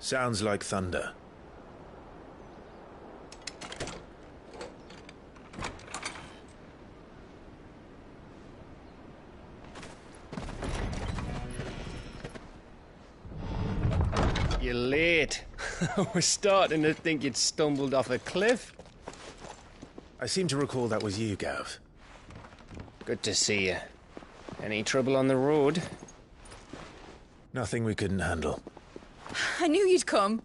Sounds like thunder. You're late. I was starting to think you'd stumbled off a cliff. I seem to recall that was you, Gav. Good to see you. Any trouble on the road? Nothing we couldn't handle. I knew you'd come.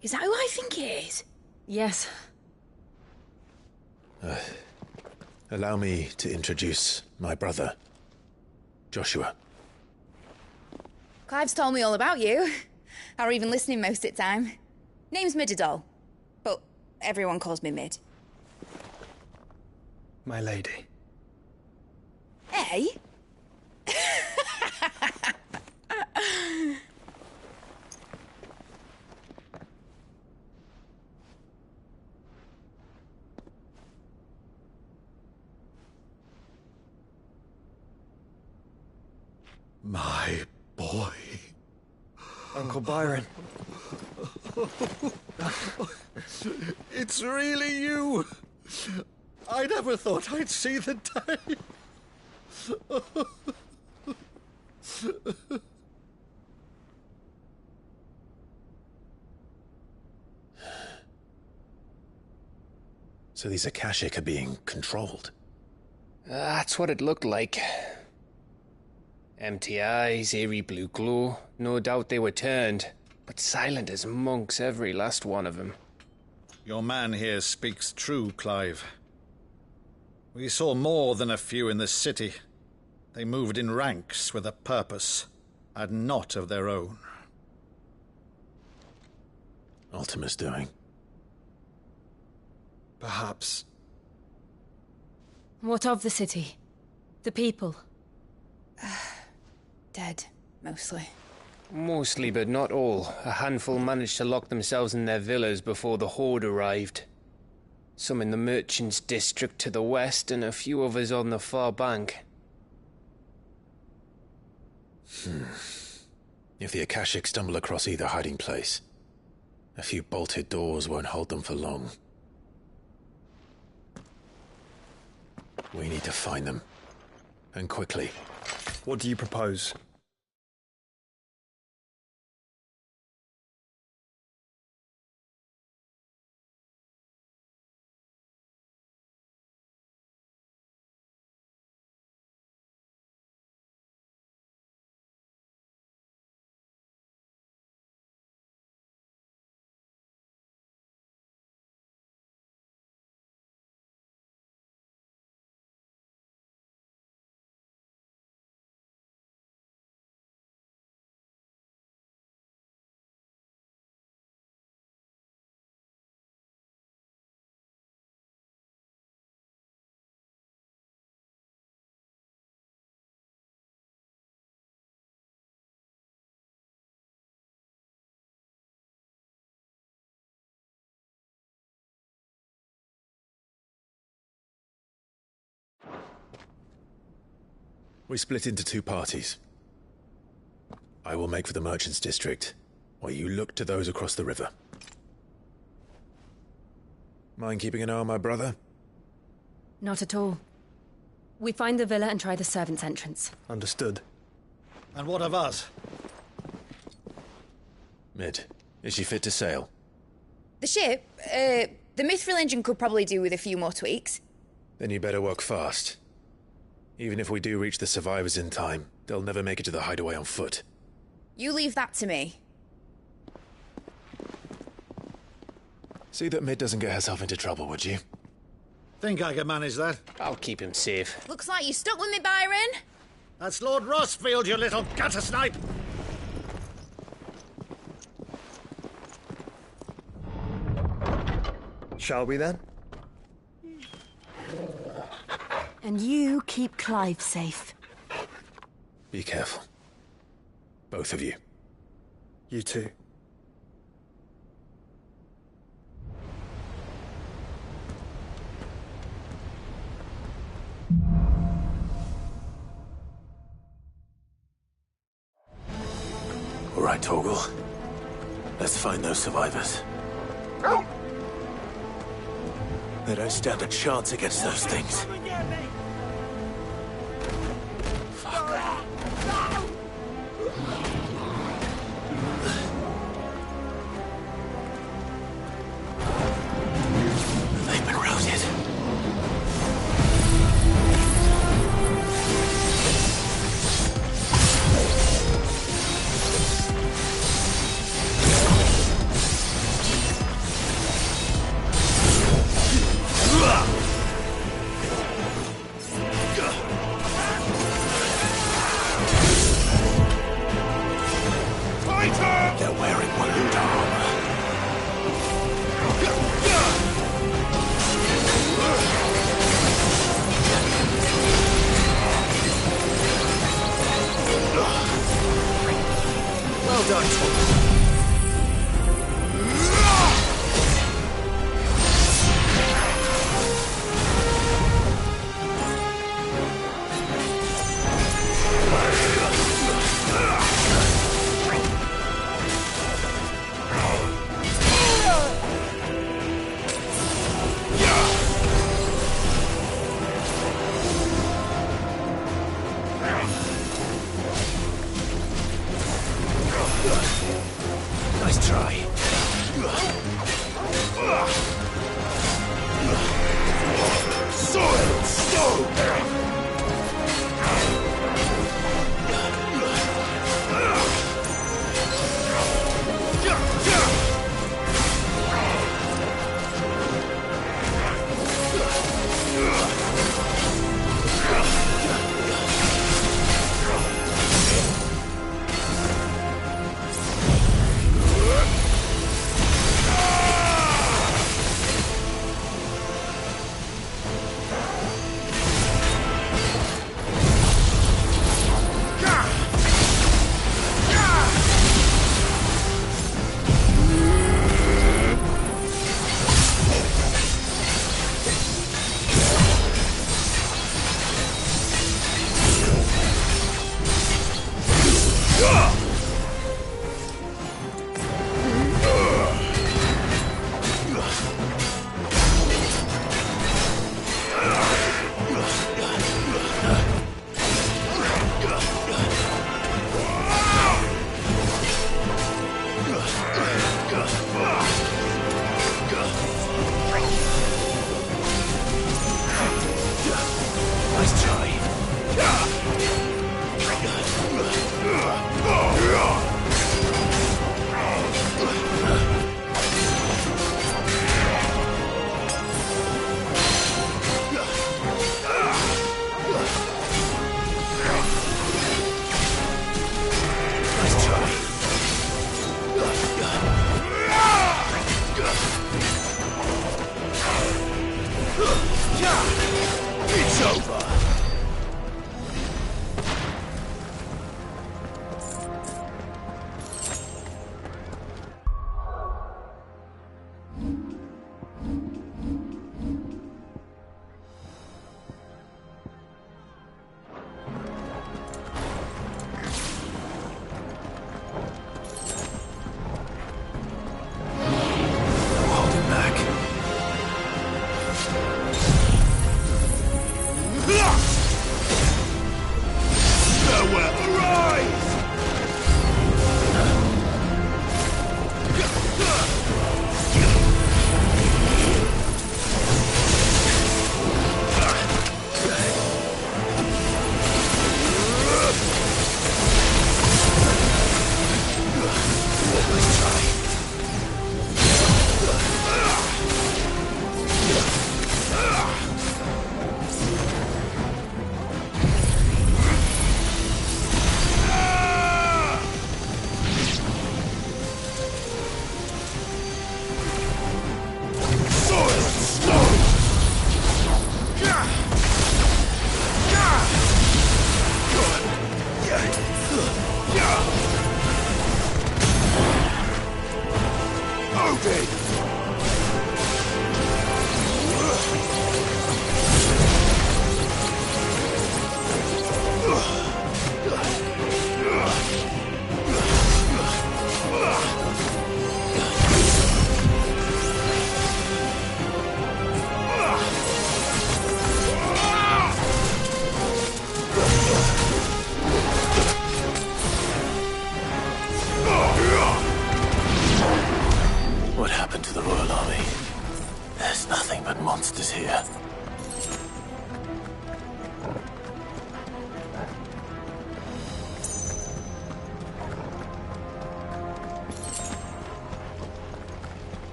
Is that who I think it is? Yes. Allow me to introduce my brother, Joshua. Clive's told me all about you. Or even listening most of the time. Name's Midadol, but everyone calls me Mid. My lady. Hey? My boy. Uncle Byron. It's really you. I never thought I'd see the day. So these Akashic are being controlled. That's what it looked like. Empty eyes, eerie blue glow. No doubt they were turned, but silent as monks, every last one of them. Your man here speaks true, Clive. We saw more than a few in the city. They moved in ranks with a purpose, and not of their own. Ultima's doing. Perhaps. What of the city? The people? Dead, mostly. Mostly, but not all. A handful managed to lock themselves in their villas before the Horde arrived. Some in the merchants' district to the west, and a few others on the far bank. If the Akashic stumble across either hiding place, a few bolted doors won't hold them for long. We need to find them. And quickly. What do you propose? We split into two parties. I will make for the merchants' district, while you look to those across the river. Mind keeping an eye on my brother? Not at all. We find the villa and try the servants' entrance. Understood. And what of us? Mid, is she fit to sail? The ship, the Mithril engine could probably do with a few more tweaks. Then you better work fast. Even if we do reach the survivors in time, they'll never make it to the hideaway on foot. You leave that to me. See that Mid doesn't get herself into trouble, would you? Think I can manage that? I'll keep him safe. Looks like you stuck with me, Byron. That's Lord Rossfield, you little gutter snipe! Shall we then? And you keep Clive safe. Be careful. Both of you. You too. All right, Torgal. Let's find those survivors. They don't stand a chance against those things. They've been routed. They're wearing one armor. Well done, Torgal. Nice try. Soil stone! Nice try.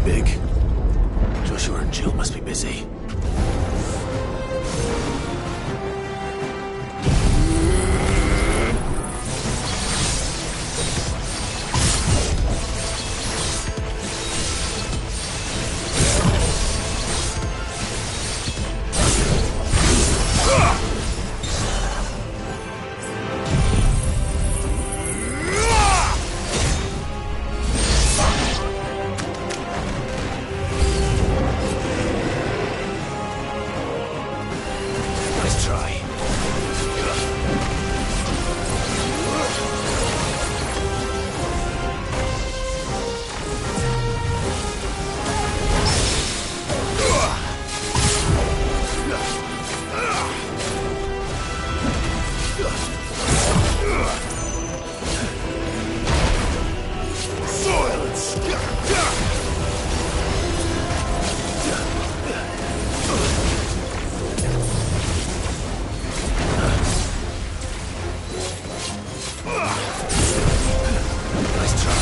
big. Joshua and Jill must be busy. Nice try. Nice try.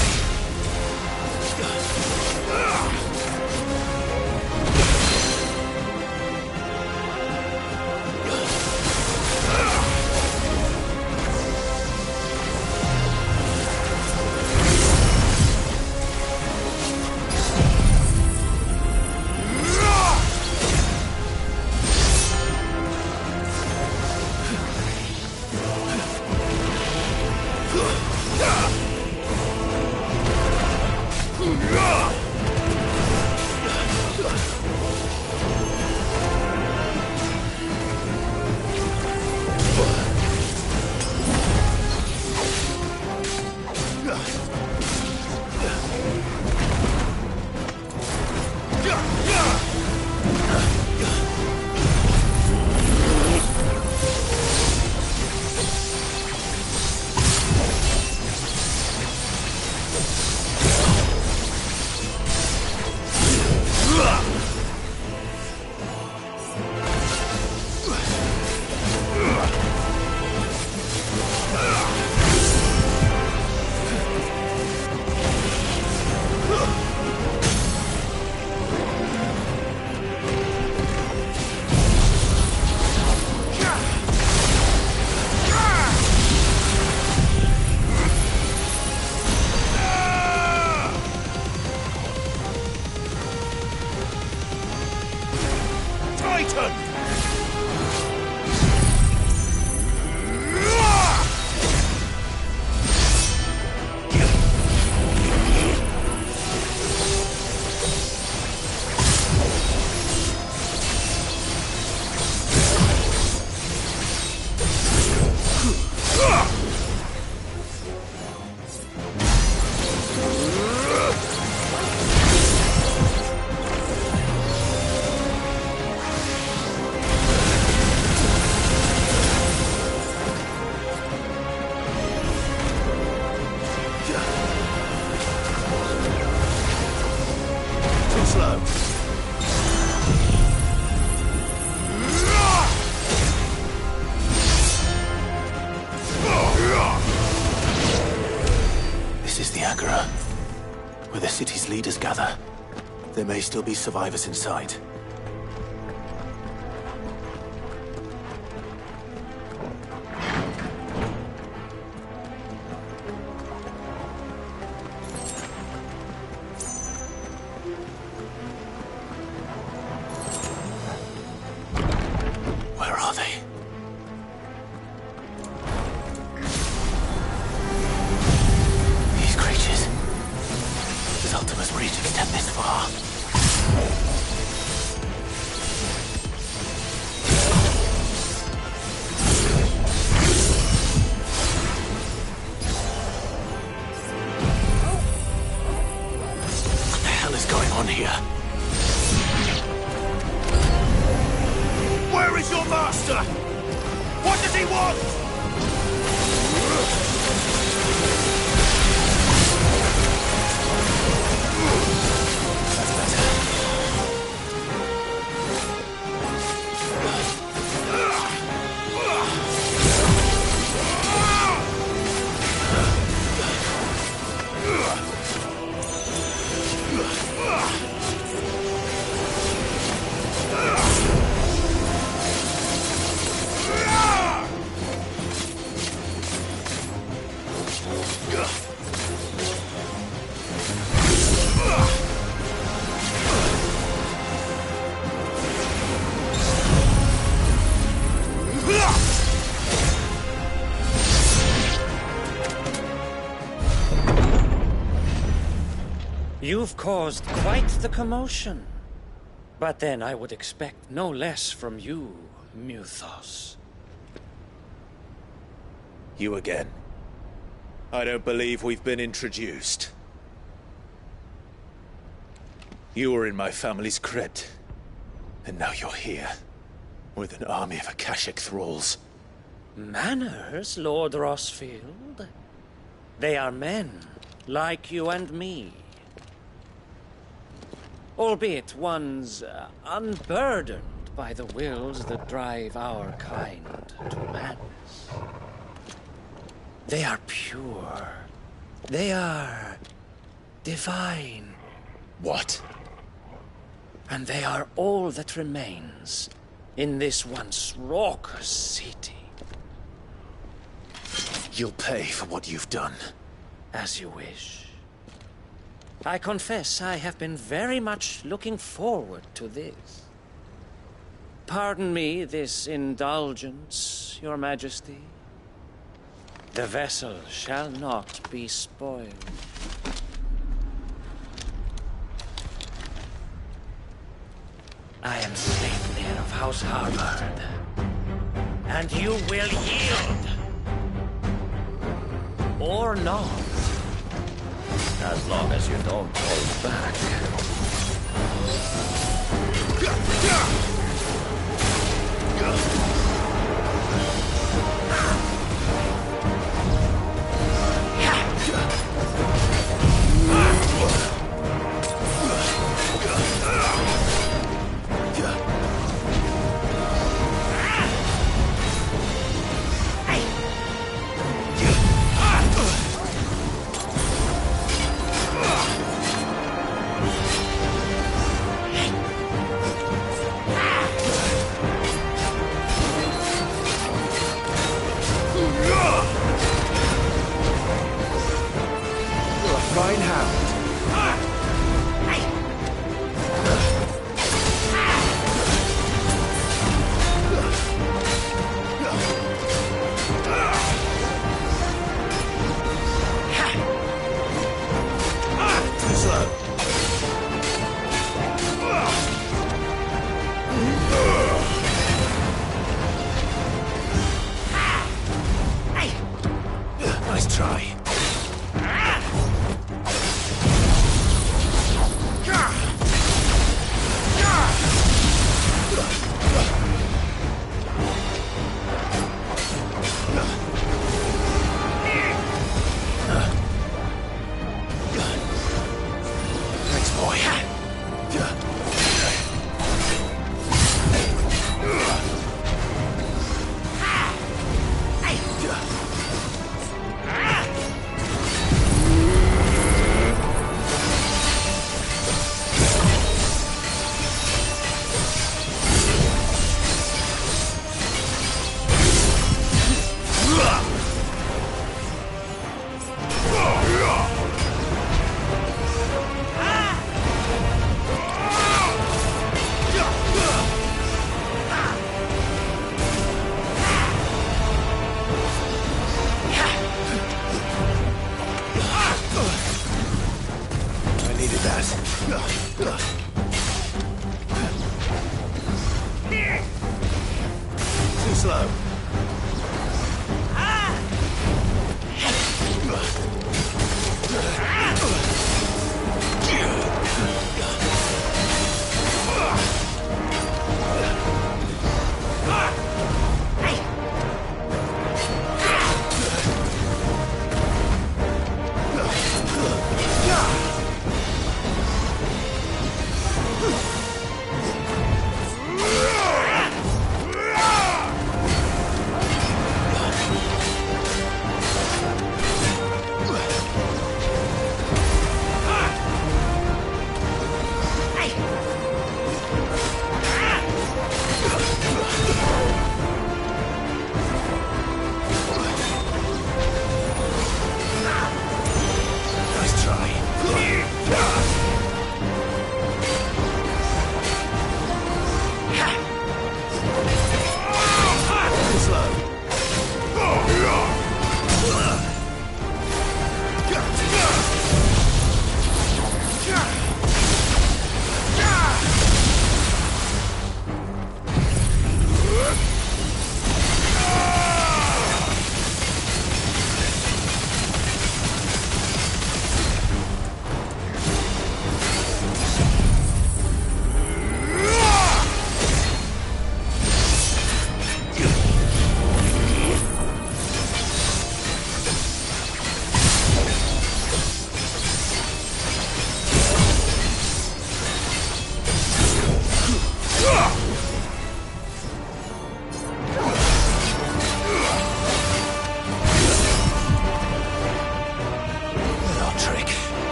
Titan! Too slow. This is the Agora, where the city's leaders gather. There may still be survivors inside. Where are they? These creatures. Does Ultima's reach extend this far? What the hell is going on here? Where is your master? What does he want? That's better. You've caused quite the commotion. But then I would expect no less from you, Muthos. You again. I don't believe we've been introduced. You were in my family's crypt, and now you're here, with an army of Akashic thralls. Manners, Lord Rossfield? They are men, like you and me. Albeit ones unburdened by the wills that drive our kind to madness. They are pure. They are divine. What? And they are all that remains in this once raucous city. You'll pay for what you've done. As you wish. I confess I have been very much looking forward to this. Pardon me this indulgence, Your Majesty. The vessel shall not be spoiled. I am Sleipnir of House Harvard, and you will yield. Or not. As long as you don't hold back. Nice try. Thanks, boy. Too slow.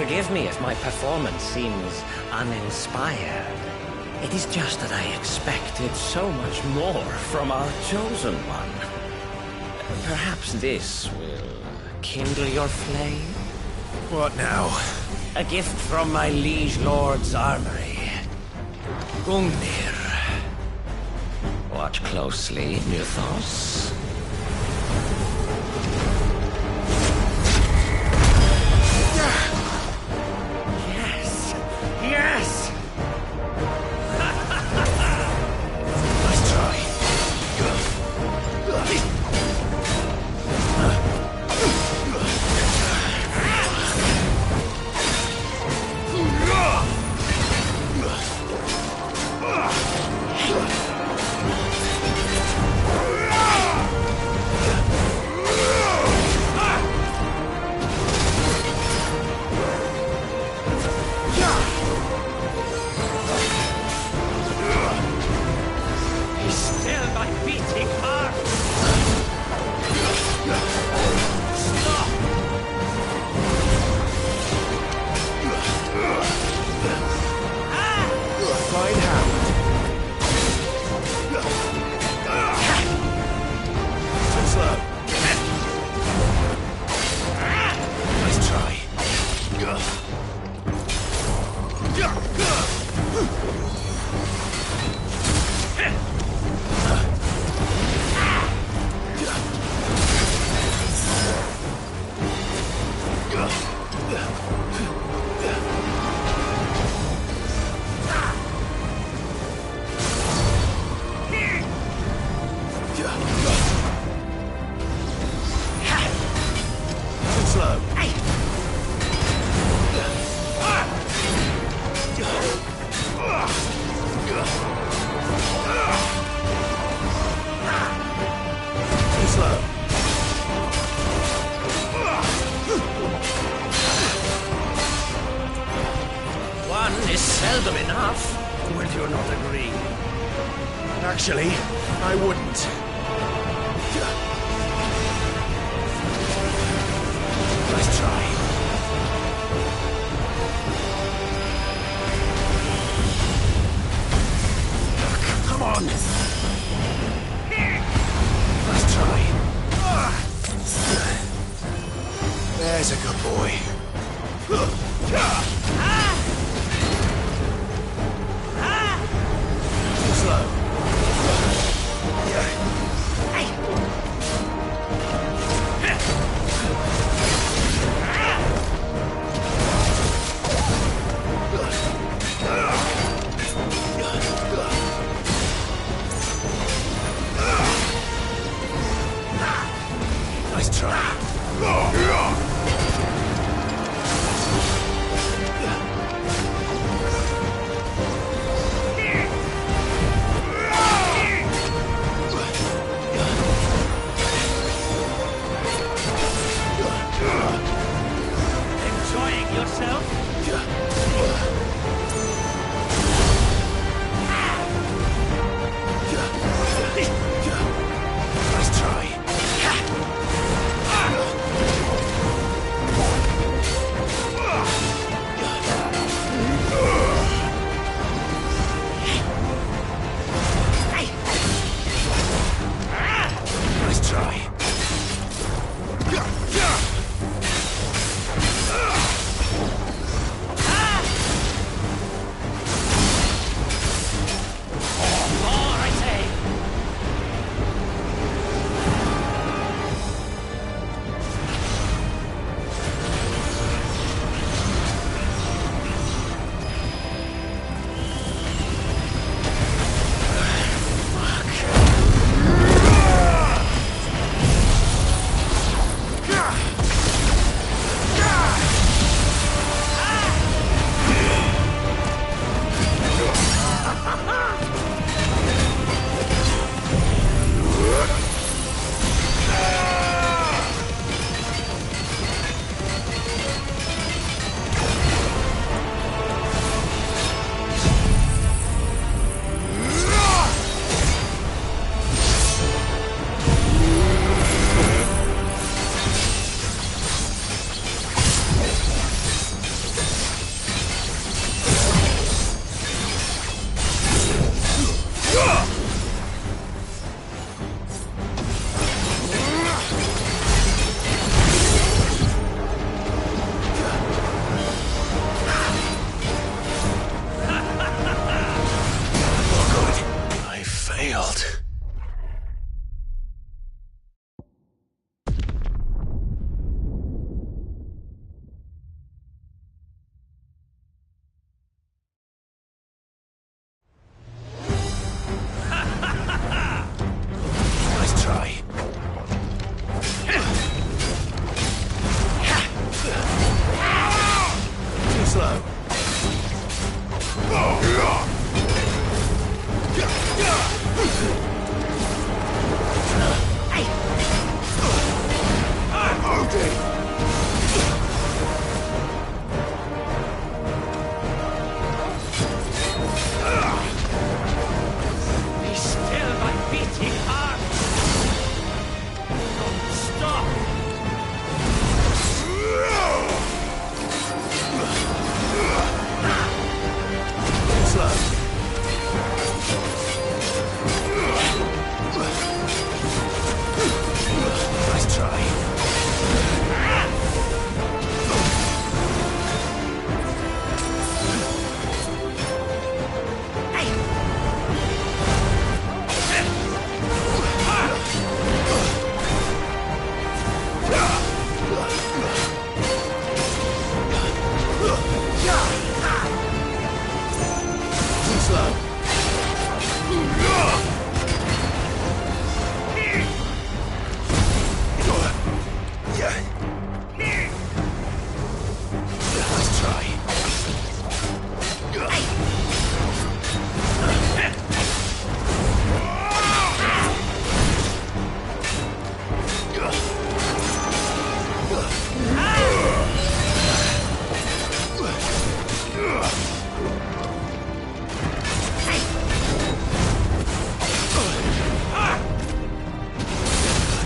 Forgive me if my performance seems uninspired. It is just that I expected so much more from our chosen one. Perhaps this will kindle your flame? What now? A gift from my liege lord's armory. Gungnir. Watch closely, Mythos. Yes! Yes! Nice try. He's still my beating heart! Stop! Fine hand. Too slow. Nice try. Too slow. Too slow. One is seldom enough. Would you not agree? Actually, I wouldn't. Nice try. Come on. Nice try. There's a good boy. Too slow. Nice try. Be still, my beating heart! Don't stop! Nice try. Nice try.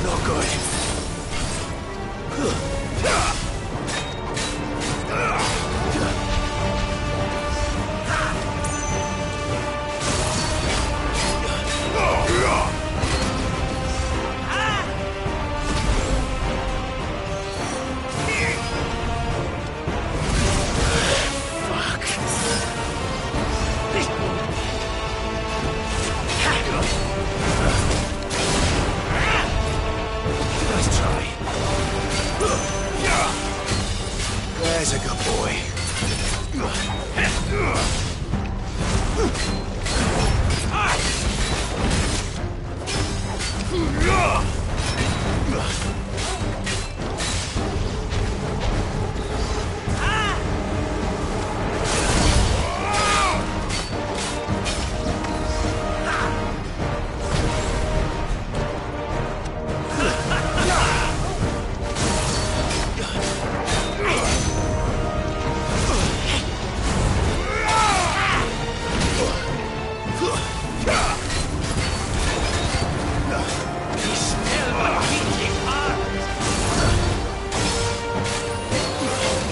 Not good. Nice try. There's a good boy. Be still, my beating heart!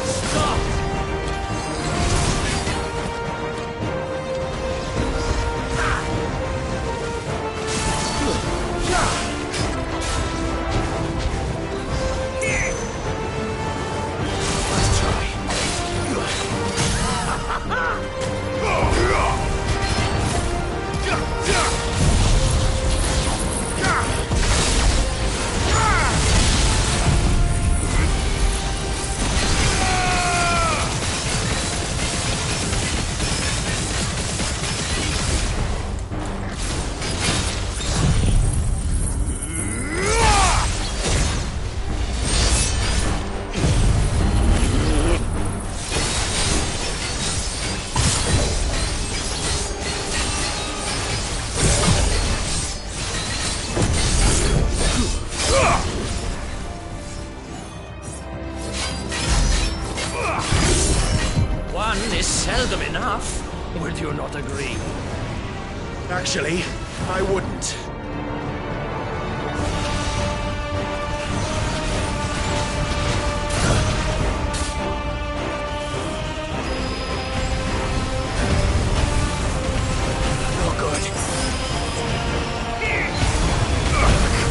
Stop! Nice try. One is seldom enough. Would you not agree? Actually, I wouldn't. Not good.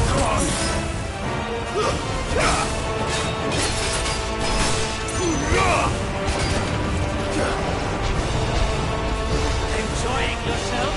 Come Enjoying yourself?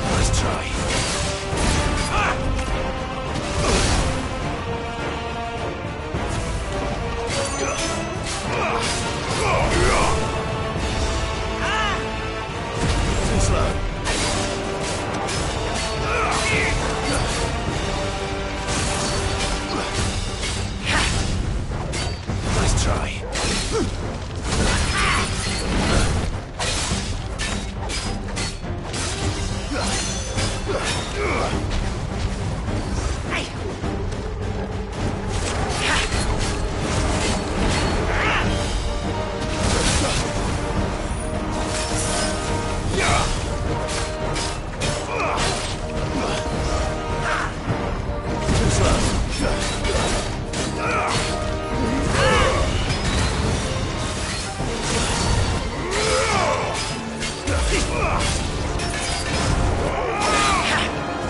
Nice try. Too slow. Nice try. Too slow.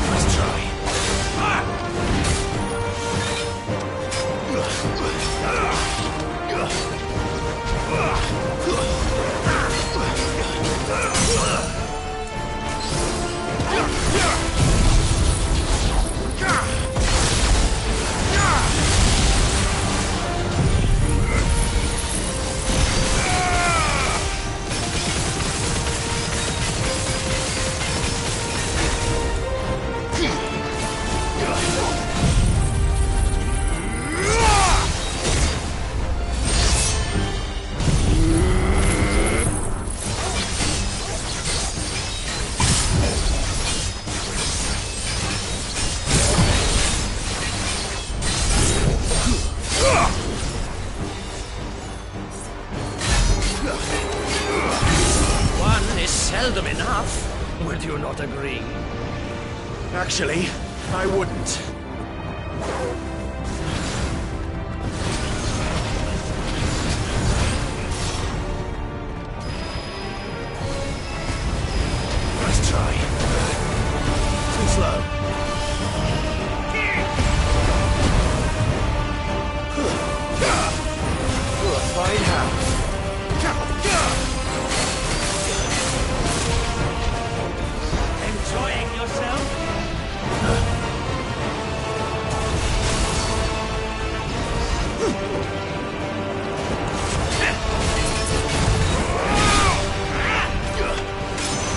Nice try. One is seldom enough. Would you not agree? Actually, I wouldn't. Nice try. Too slow. We'll find out. Enjoying yourself?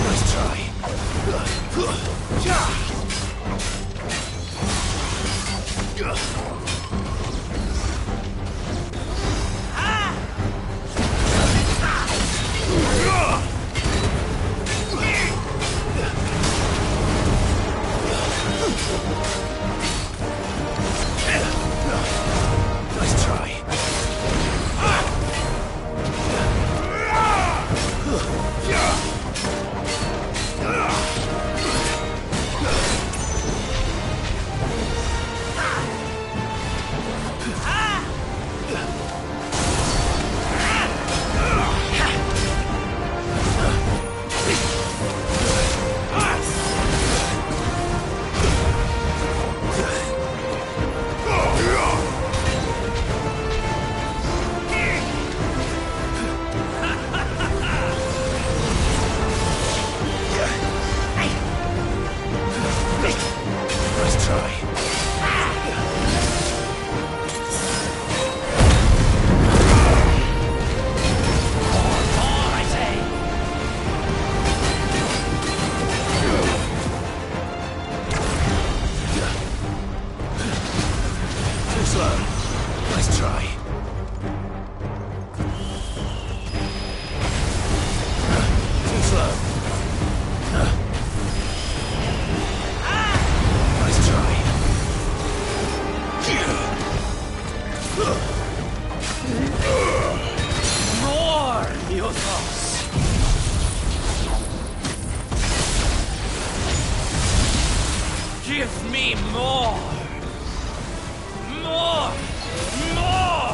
Nice try. Nice try. Nice try. More, I say. Too slow. Nice try. Too slow. Nice try. More, Yothos. Give me more. More. More.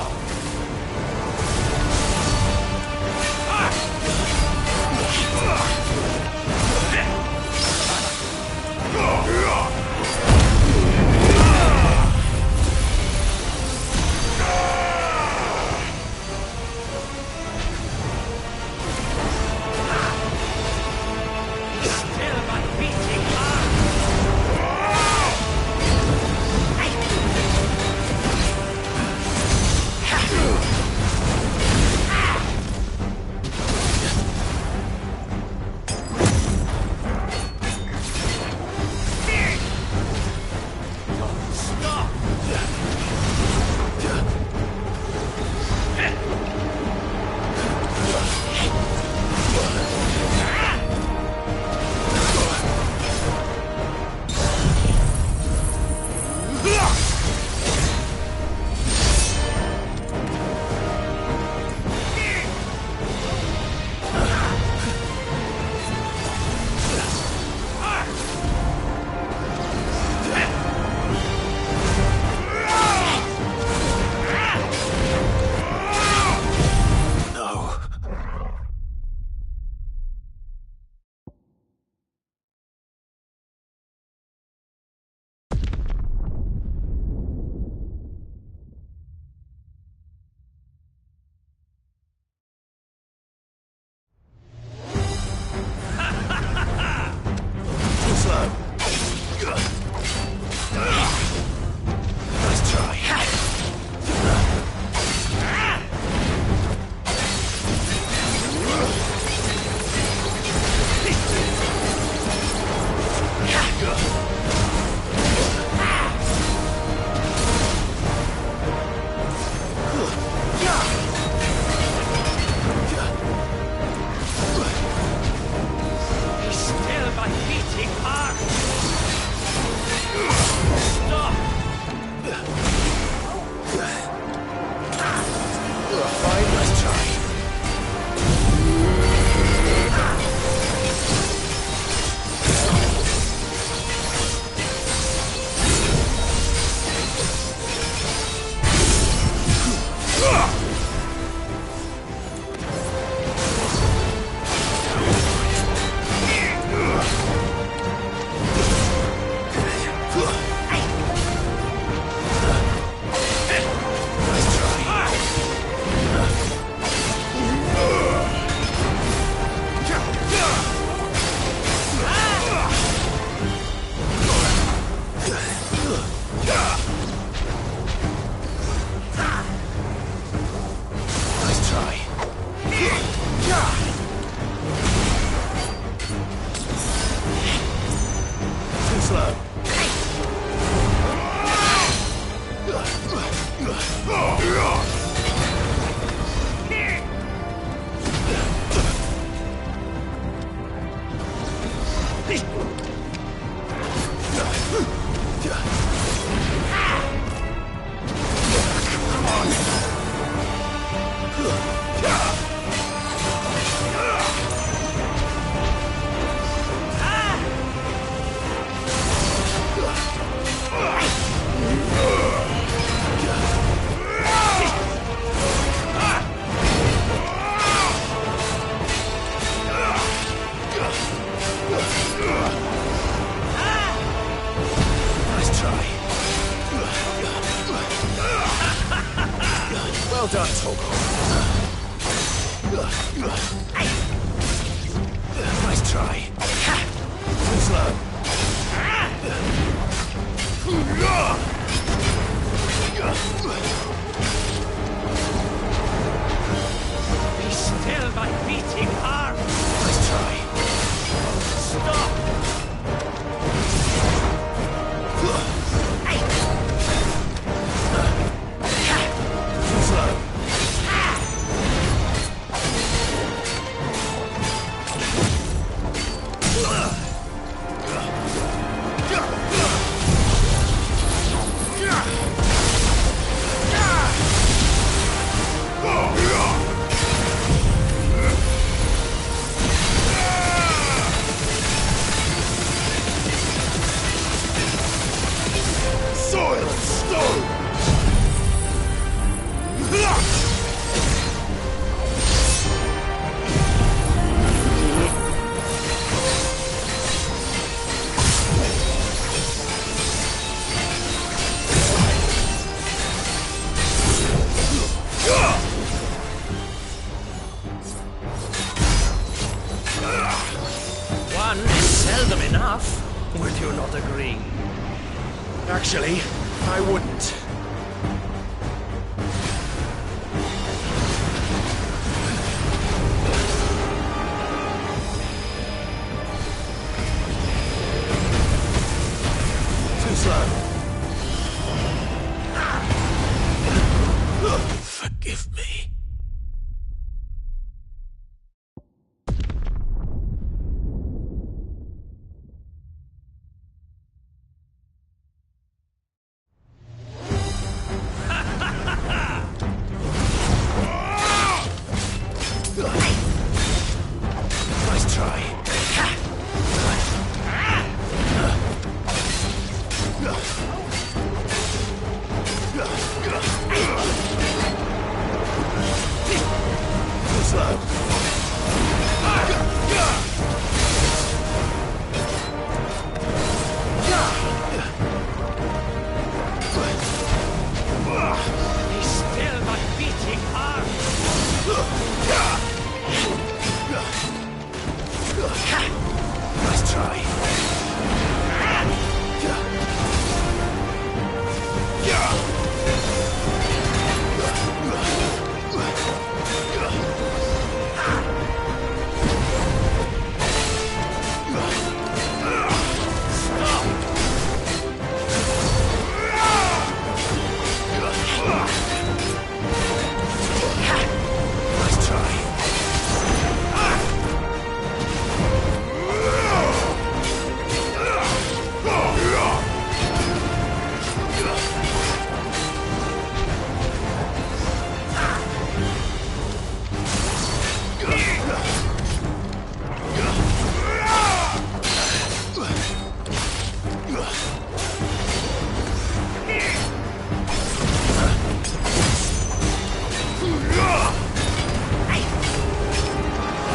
Well done, Togo. Nice try. Too slow. Be still, my beating heart! Nice try. Stop! Too slow. Soil and stone! One is seldom enough. Would you not agree? Actually, I wouldn't. Too slow. Forgive me. Nice try. Too slow. Be still, my beating heart! Nice try. Nice try.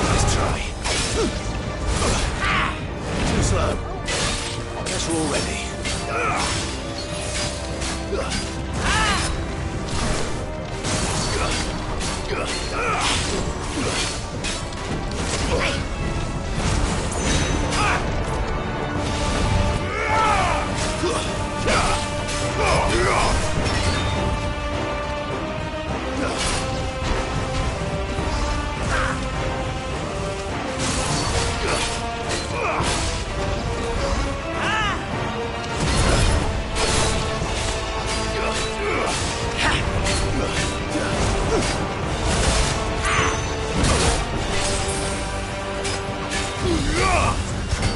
Nice try. Too slow. Guess we're all ready.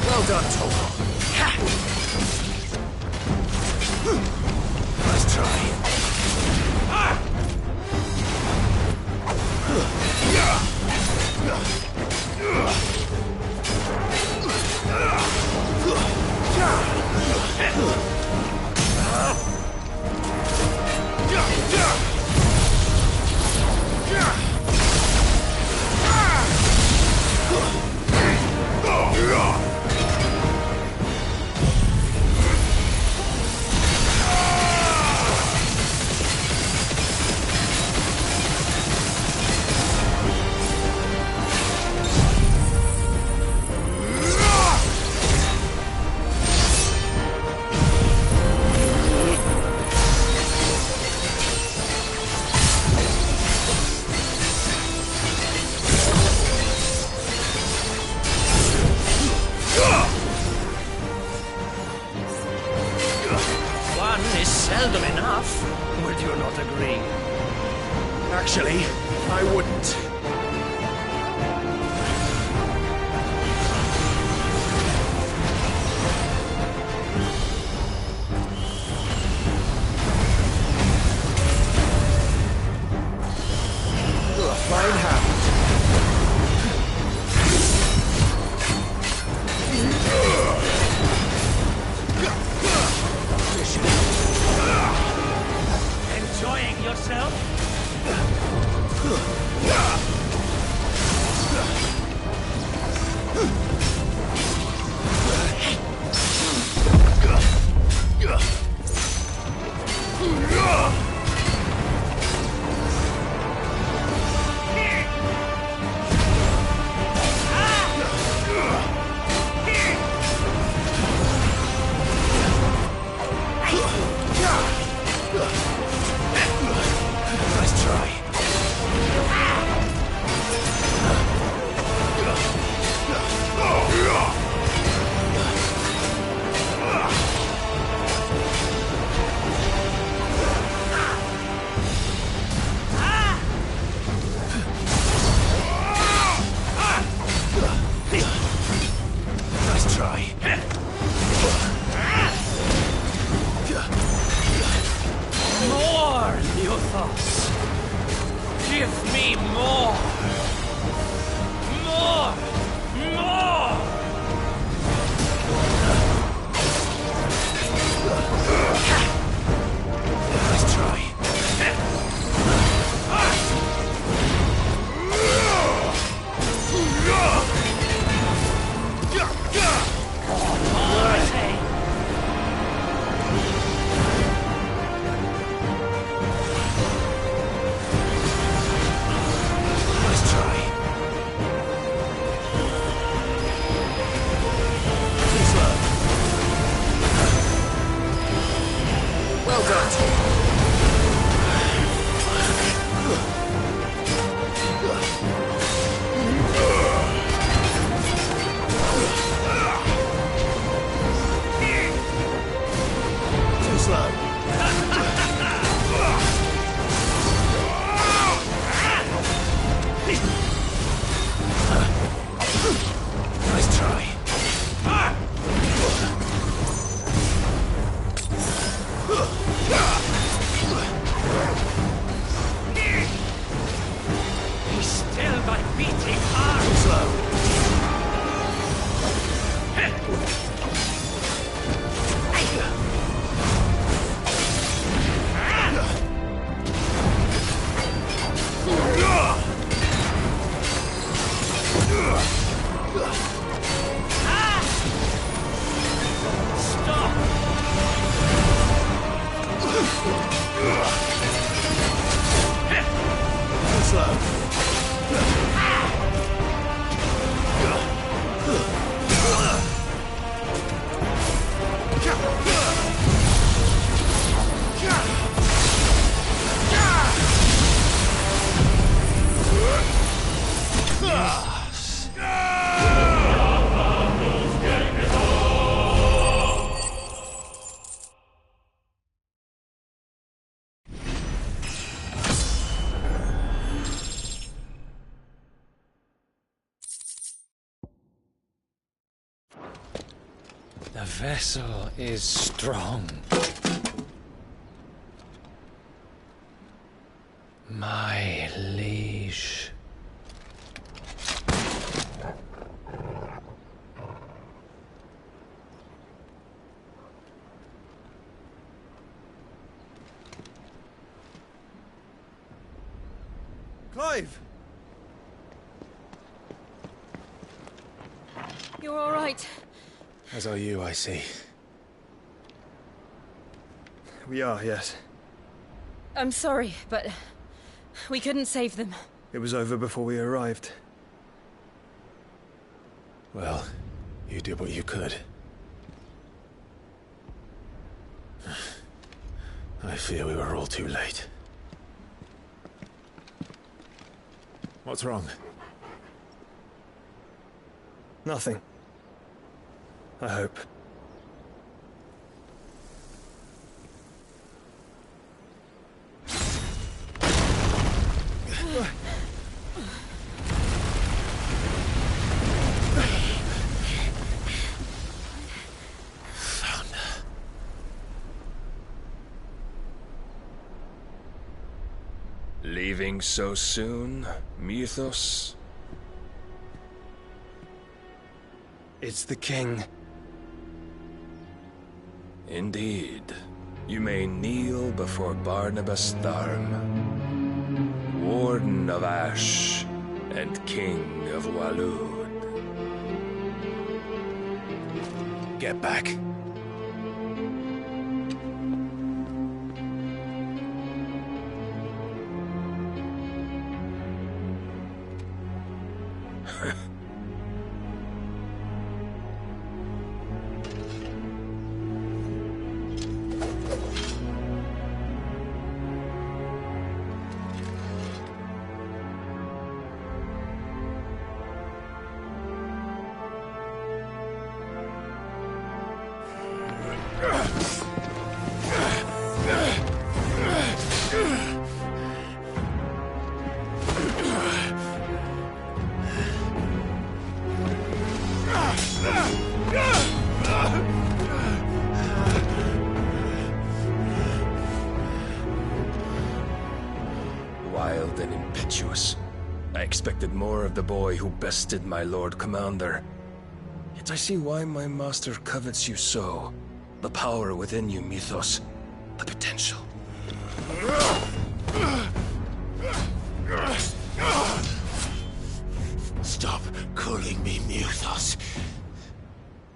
Well done, Togo. Nice try. seldom enough. Would you not agree? Actually, I wouldn't. Fine hand. Enjoying yourself? Nice try. Nice try. More, Luthos! Give me more! More! More! Nice try. I say! Nice try. Too slow. Well done. Too slow. Nice try. He's still my beating heart! Too slow. Stop! Too slow. The vessel is strong. My liege. Clive! You're all right. As are you, I see. We are, yes. I'm sorry, but we couldn't save them. It was over before we arrived. Well, you did what you could. I fear we were all too late. What's wrong? Nothing. I hope. Leaving so soon, Mythos? It's the king. Indeed. You may kneel before Barnabas Tharm, Warden of Ash and King of Waloed. Get back. Wild and impetuous. I expected more of the boy who bested my Lord Commander. Yet I see why my master covets you so. The power within you, Mythos. The potential. Stop calling me Mythos.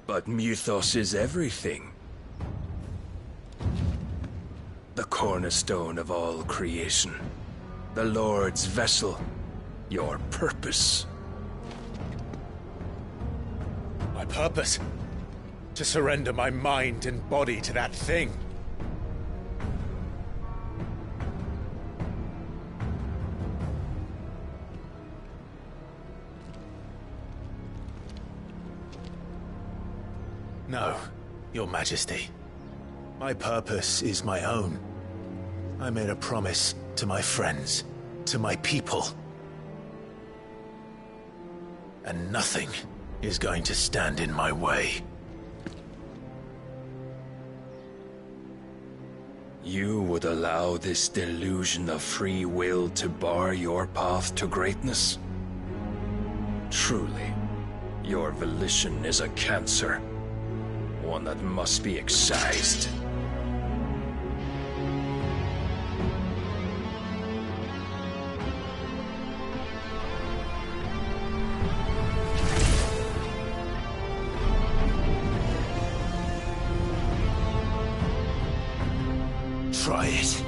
But Mythos is everything. The cornerstone of all creation. The Lord's vessel. Your purpose. My purpose? To surrender my mind and body to that thing. No, Your Majesty. My purpose is my own. I made a promise to my friends, to my people. And nothing is going to stand in my way. You would allow this delusion of free will to bar your path to greatness? Truly, your volition is a cancer. One that must be excised. Try it.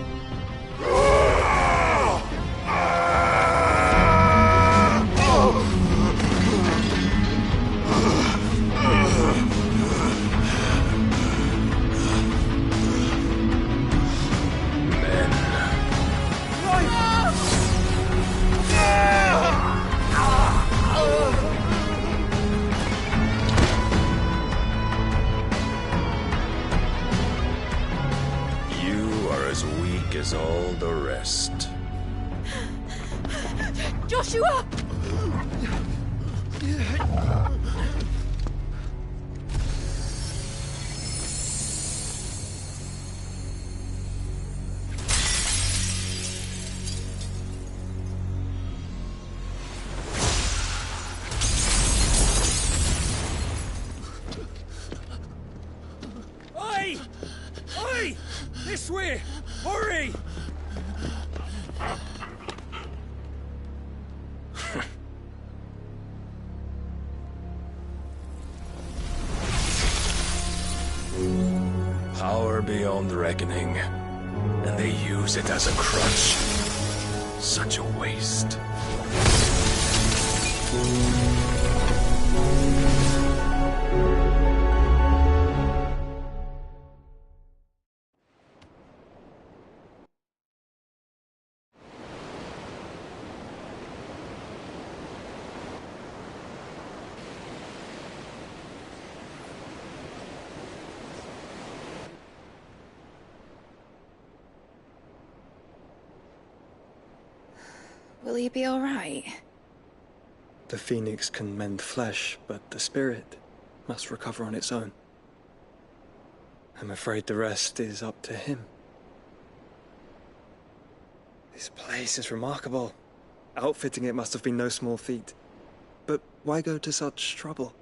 As all the rest. Joshua! Oi! Oi! This way! Hurry! Power beyond reckoning, and they use it as a crutch. Such a waste. Will he be all right? The phoenix can mend flesh, but the spirit must recover on its own. I'm afraid the rest is up to him. This place is remarkable. Outfitting it must have been no small feat. But why go to such trouble?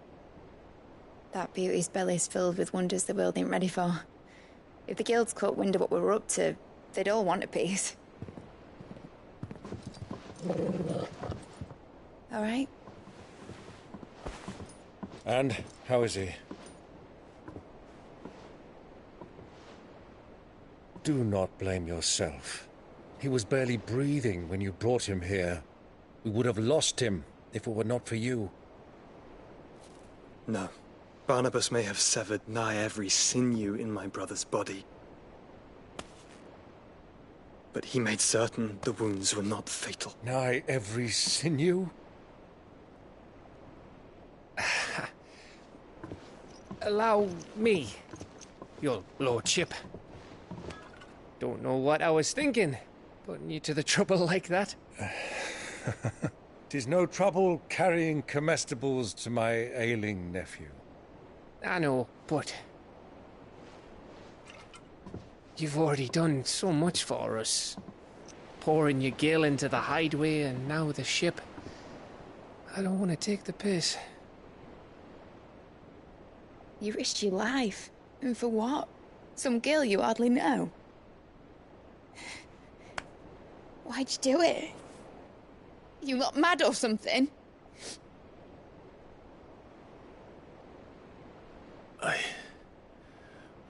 That beauty's belly's filled with wonders the world ain't ready for. If the guilds caught wind of what we were up to, they'd all want a piece. All right. And how is he? Do not blame yourself. He was barely breathing when you brought him here. We would have lost him if it were not for you. No. Barnabas may have severed nigh every sinew in my brother's body. But he made certain the wounds were not fatal. Nigh every sinew? Allow me, your lordship. Don't know what I was thinking, putting you to the trouble like that. 'Tis no trouble carrying comestibles to my ailing nephew. I know, but you've already done so much for us. Pouring your gil into the hideaway and now the ship. I don't want to take the piss. You risked your life. And for what? Some girl you hardly know. Why'd you do it? You not mad or something? I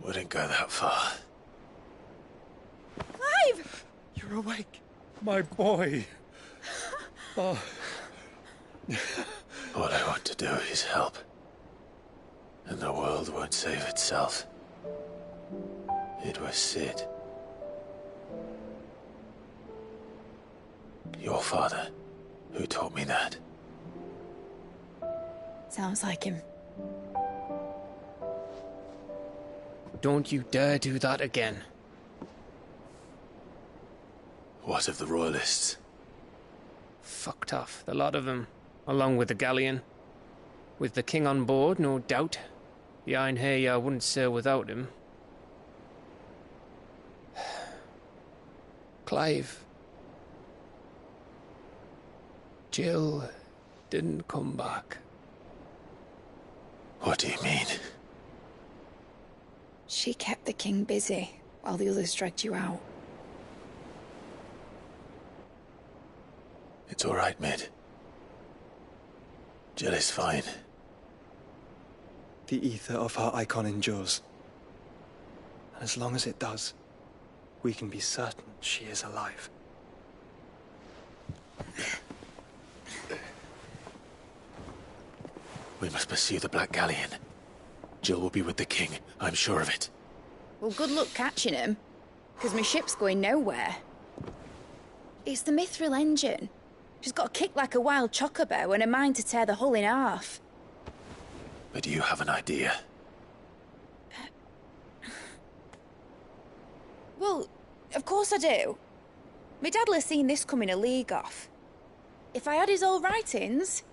wouldn't go that far. Clive! You're awake, my boy. Oh. All I want to do is help. And the world won't save itself. It was Sid. Your father, who taught me that. Sounds like him. Don't you dare do that again. What of the Royalists? Fucked off, the lot of them, along with the galleon. With the king on board, no doubt. Behind here, I wouldn't sail without him. Clive. Jill didn't come back. What do you mean? She kept the king busy while the others dragged you out. It's all right, Mid. Jill is fine. The ether of her icon endures. And as long as it does, we can be certain she is alive. We must pursue the Black Galleon. Jill will be with the king, I'm sure of it. Well, good luck catching him, because my ship's going nowhere. It's the Mithril engine. She's got a kick like a wild chocobo and a mind to tear the hull in half. But do you have an idea? Well, of course I do. My dad'll have seen this coming a league off. If I had his old writings...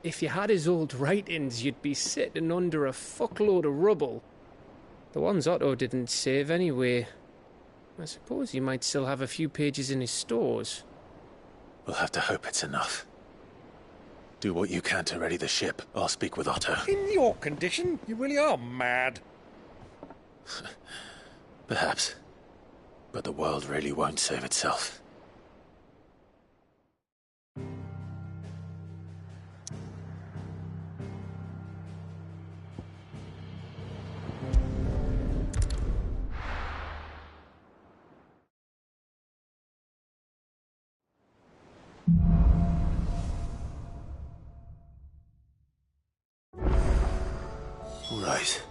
If you had his old writings, you'd be sitting under a fuckload of rubble. The ones Otto didn't save anyway. I suppose he might still have a few pages in his stores. We'll have to hope it's enough. Do what you can to ready the ship. I'll speak with Otto. In your condition, you really are mad. Perhaps. But the world really won't save itself. Right.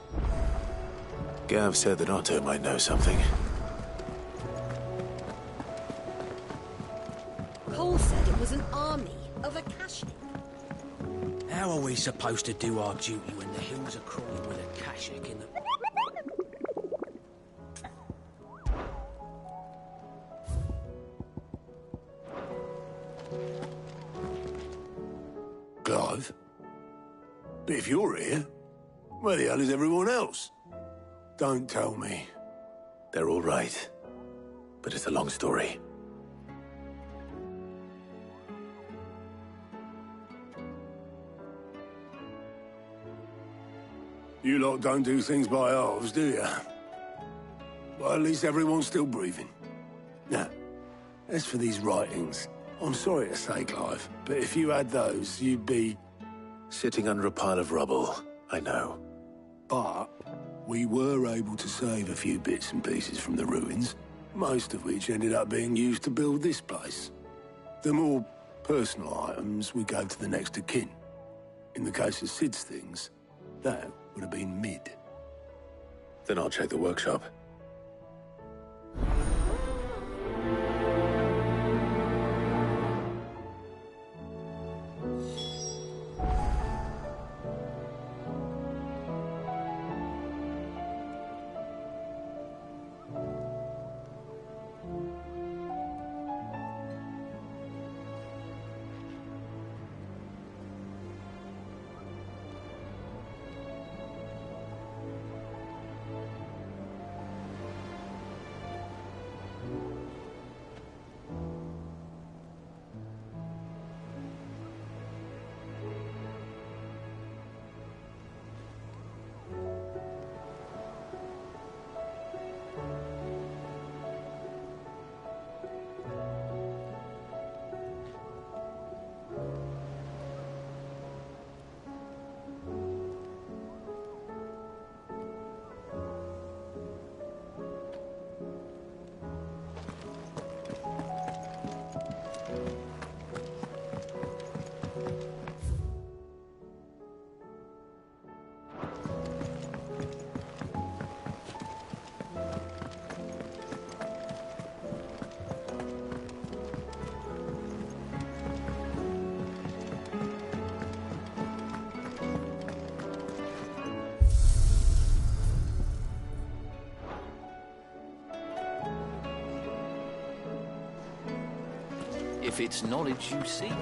Gav said that Otto might know something. Cole said it was an army of Akashic. How are we supposed to do our duty when the hills are crawling with Akashic in the... Clive? But if you're here, where the hell is everyone else? Don't tell me. They're all right. but it's a long story. You lot don't do things by halves, do you? Well, at least everyone's still breathing. Now, as for these writings, I'm sorry to say, Clive, but if you had those, you'd be... Sitting under a pile of rubble, I know. But we were able to save a few bits and pieces from the ruins, most of which ended up being used to build this place. The more personal items we gave to the next of kin. In the case of Sid's things, that would have been mid. Then I'll check the workshop. If it's knowledge you seek,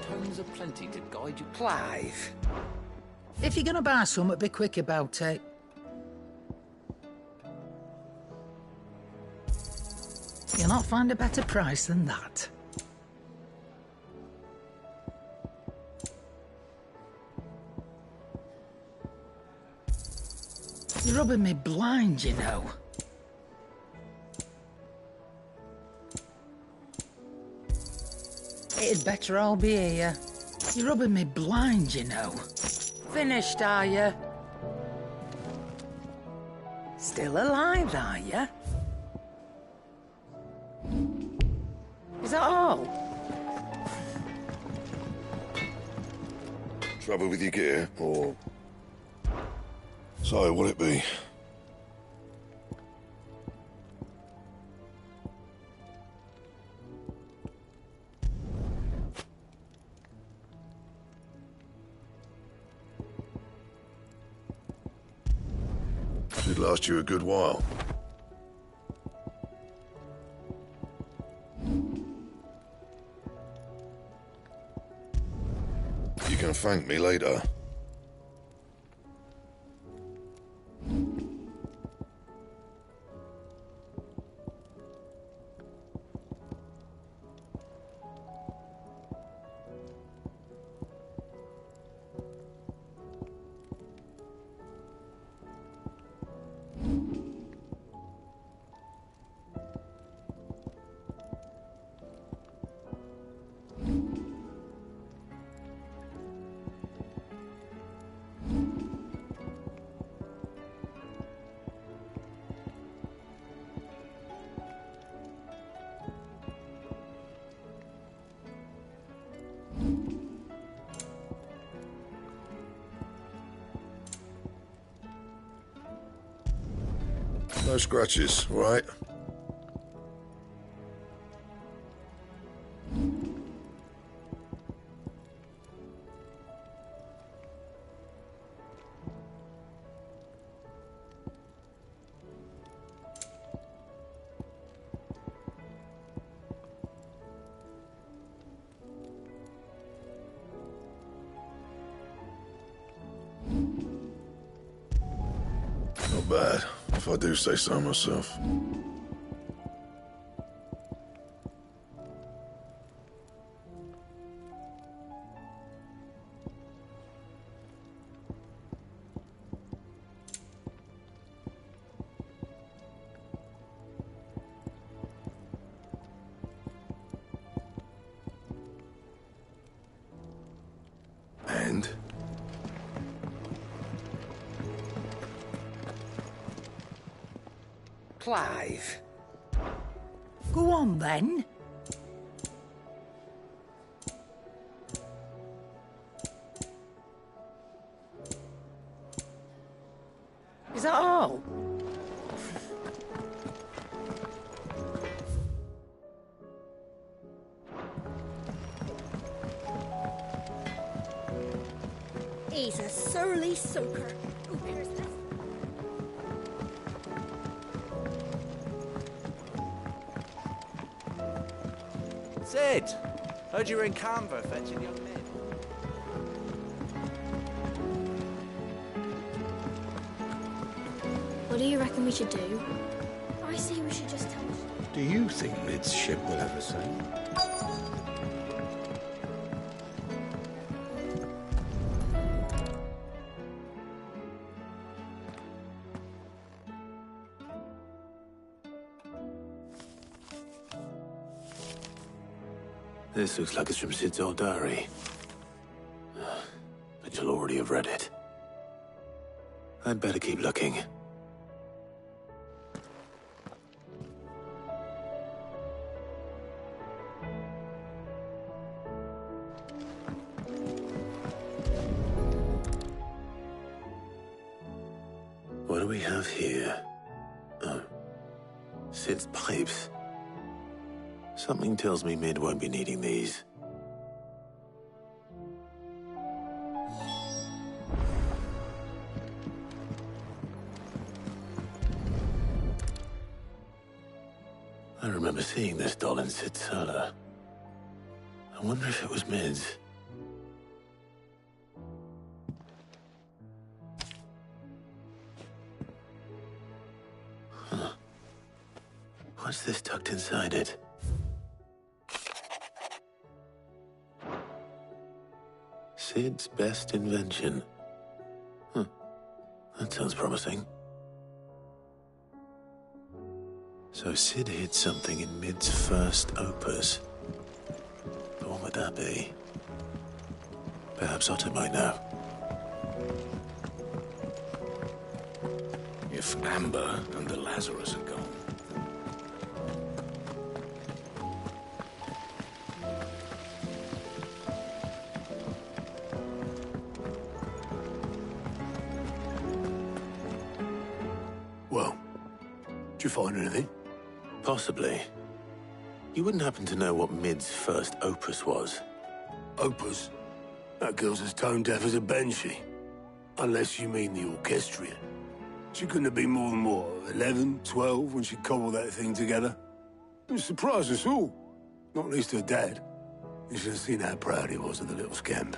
tones are plenty to guide you. Clive, if you're gonna buy something, be quick about it. You'll not find a better price than that. You're rubbing me blind, you know. It'd better all be here. You're rubbing me blind, you know. Finished, are you? Still alive, are you? Is that all? Trouble with your gear, or... So, what'll it be? Should last you a good while. You can thank me later. No scratches, all right? Not bad, if I do say so myself. Clive. Go on, then. Is that all? He's a surly soaker. Who cares less? Sid! Heard you were in Canva fetching young men. What do you reckon we should do? I say we should just tell us. Do you think Mid's ship will ever sail? This looks like it's from Sid's old diary. But you'll already have read it. I'd better keep looking. What do we have here? Oh. Sid's pipes. Something tells me Mid won't be needing these. I remember seeing this doll in Sid's cellar. I wonder if it was Mid's. Huh. What's this tucked inside it? Sid's best invention. Huh. That sounds promising. So Sid hid something in Mid's first opus. But what would that be? Perhaps Otto might know. If Amber and the Lazarus are gone. Well, did you find anything? Possibly. You wouldn't happen to know what Mid's first opus was? Opus? That girl's as tone deaf as a banshee. Unless you mean the orchestrion. She couldn't have been more than, what, 11, 12 when she cobbled that thing together? It surprised us all. Not least her dad. You should have seen how proud he was of the little scamp.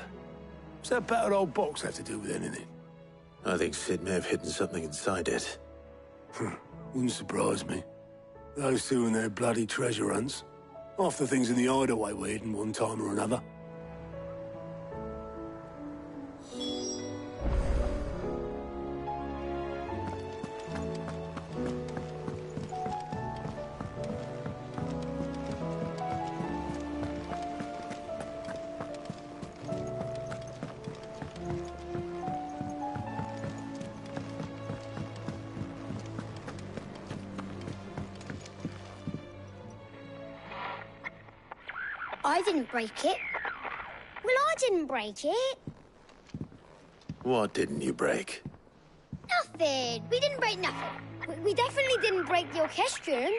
What's that battered old box have to do with anything? I think Sid may have hidden something inside it. Wouldn't surprise me. Those two and their bloody treasure hunts. Half the things in the hideaway were hidden one time or another. I didn't break it. Well, I didn't break it. What didn't you break? Nothing. We didn't break nothing. We definitely didn't break the orchestrion.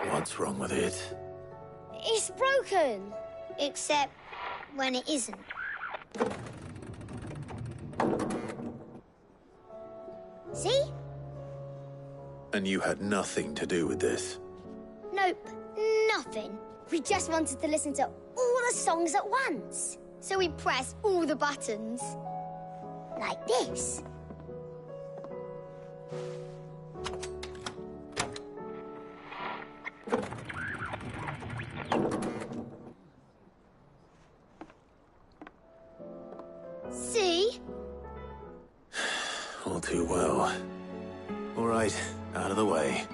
What's wrong with it? It's broken. Except when it isn't. See? And you had nothing to do with this? Nope. Nothing. We just wanted to listen to all the songs at once. So we pressed all the buttons. Like this. See? All too well. All right, out of the way.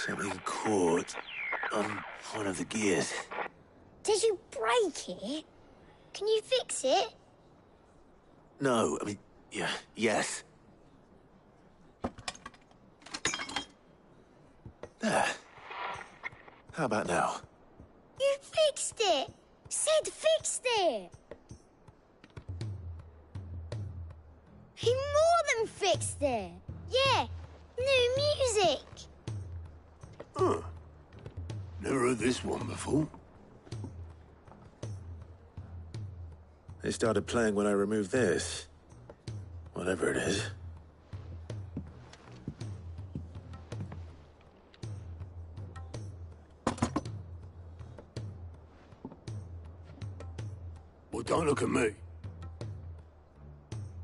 Something caught on one of the gears. Did you break it? Can you fix it? No, I mean, yeah, yes. There. How about now? You fixed it! Sid fixed it! He more than fixed it! Yeah, new music! Huh. Never heard this one before. They started playing when I removed this. Whatever it is. Well, don't look at me.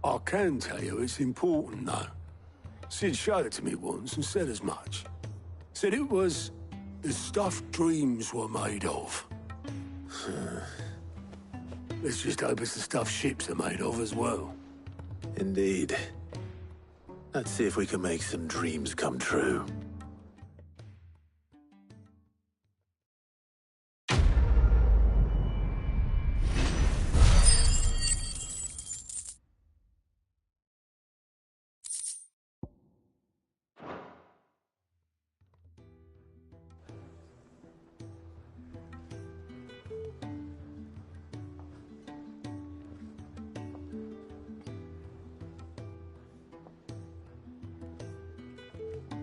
I can tell you it's important, though. Sid showed it to me once and said as much. Said it was the stuff dreams were made of. Let's just hope it's the stuff ships are made of as well. Indeed. Let's see if we can make some dreams come true.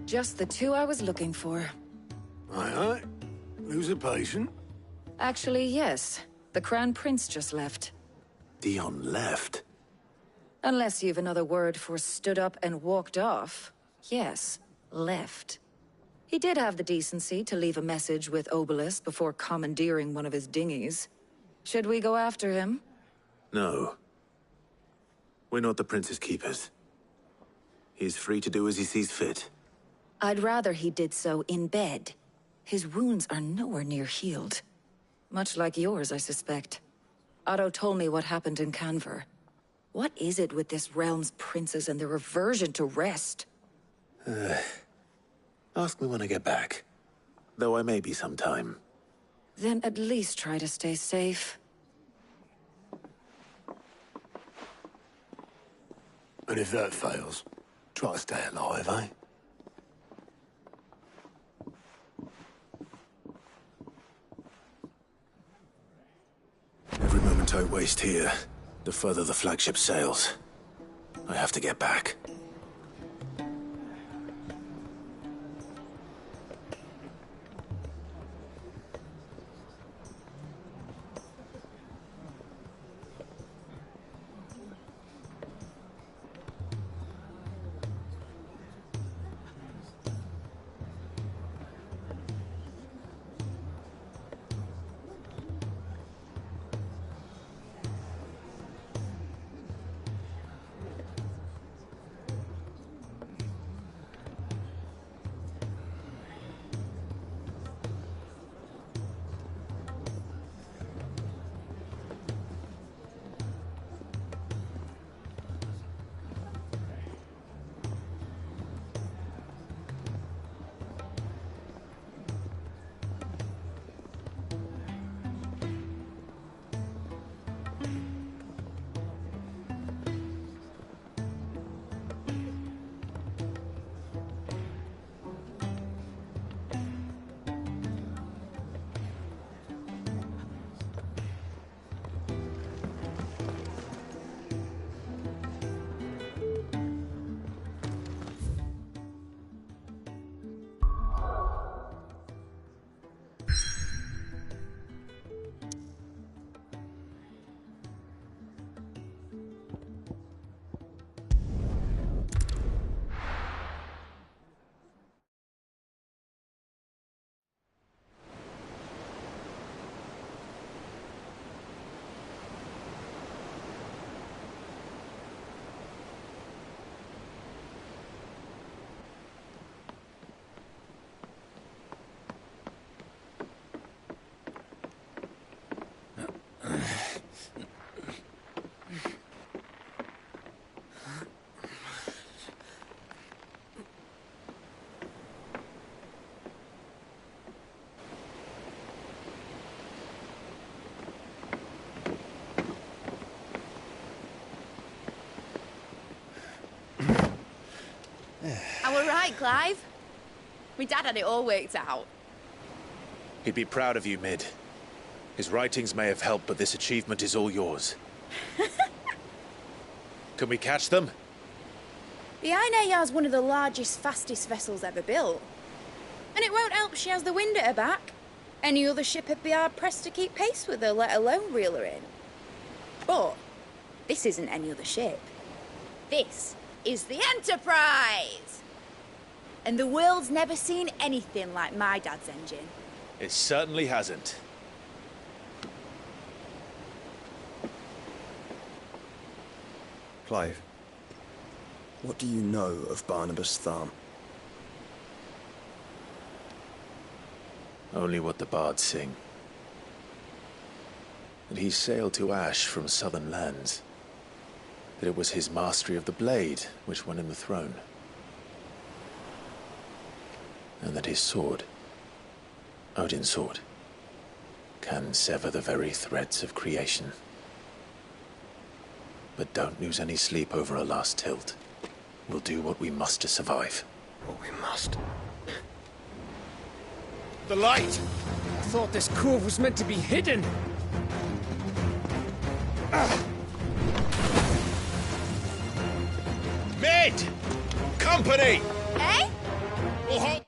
Just the two I was looking for. Aye. Lose a patient? Actually, yes. The Crown Prince just left. Dion left? Unless you've another word for stood up and walked off. Yes, left. He did have the decency to leave a message with Obelisk before commandeering one of his dinghies. Should we go after him? No. We're not the Prince's keepers. He's free to do as he sees fit. I'd rather he did so in bed. His wounds are nowhere near healed. Much like yours, I suspect. Otto told me what happened in Canver. What is it with this realm's princes and their aversion to rest? Ask me when I get back. Though I may be sometime. Then at least try to stay safe. And if that fails, try to stay alive, eh? Every moment I waste here, the further the flagship sails. I have to get back. right, Clive. My dad had it all worked out. He'd be proud of you, Mid. His writings may have helped, but this achievement is all yours. Can we catch them? The Ainayar's one of the largest, fastest vessels ever built. And it won't help she has the wind at her back. Any other ship would be hard-pressed to keep pace with her, let alone reel her in. But this isn't any other ship. This is the Enterprise! And the world's never seen anything like my dad's engine. It certainly hasn't. Clive, what do you know of Barnabas Tharm? Only what the bards sing. That he sailed to Ash from southern lands. That it was his mastery of the blade which won him the throne. And that his sword, Odin's sword, can sever the very threads of creation. But don't lose any sleep over a last tilt. We'll do what we must to survive. What we must. The light! I thought this cove was meant to be hidden. Mid! Company! Eh? We'll hold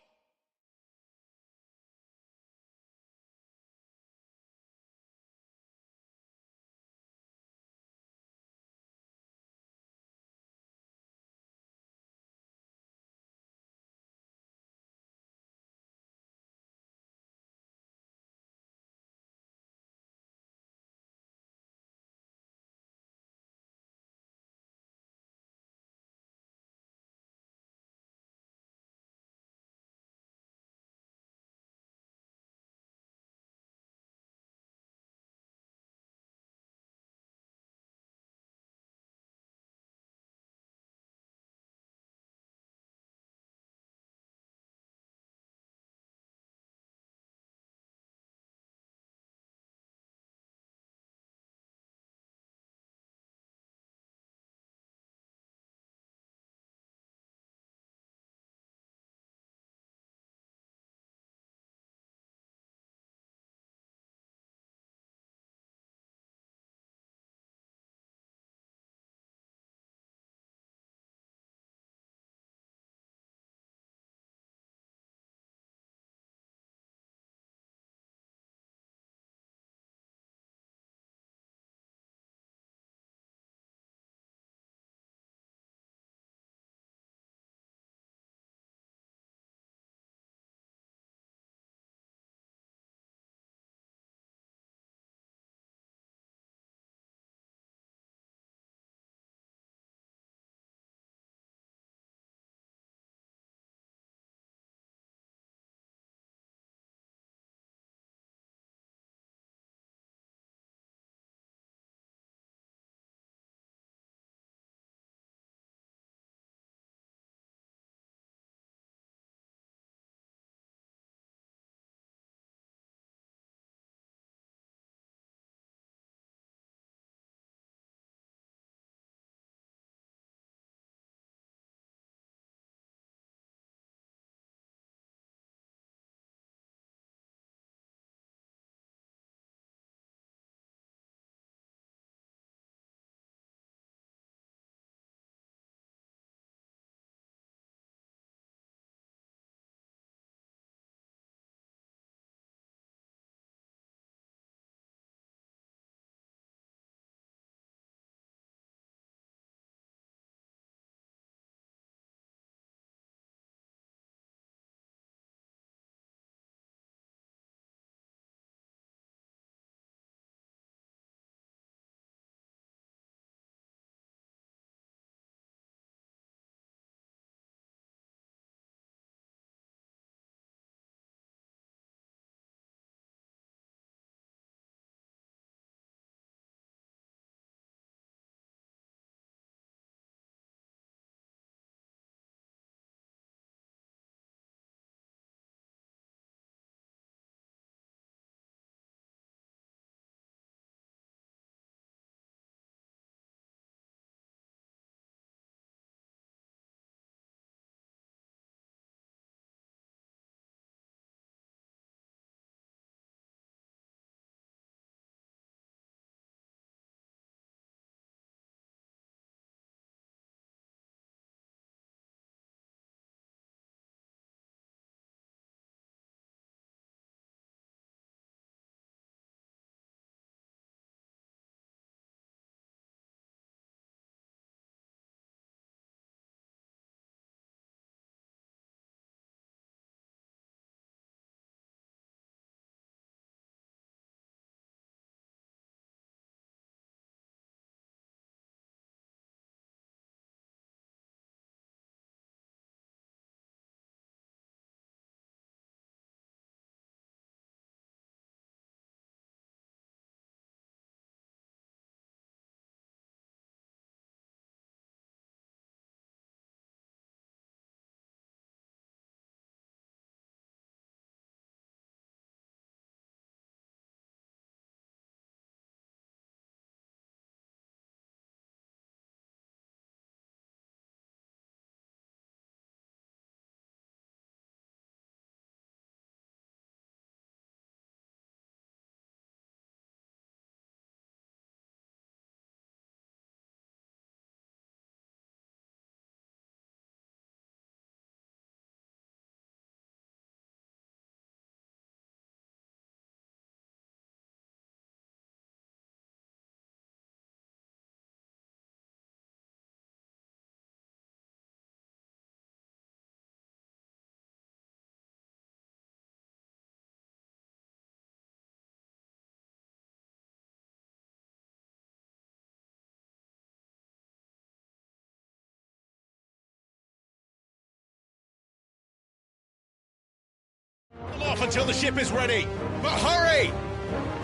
off until the ship is ready. But hurry!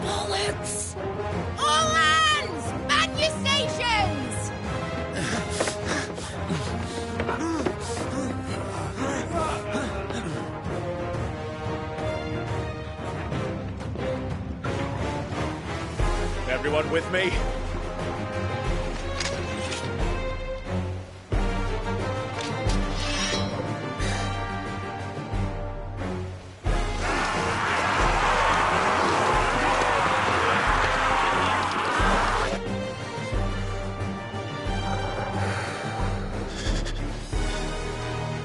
Bollocks! All hands! Man your stations! Everyone with me?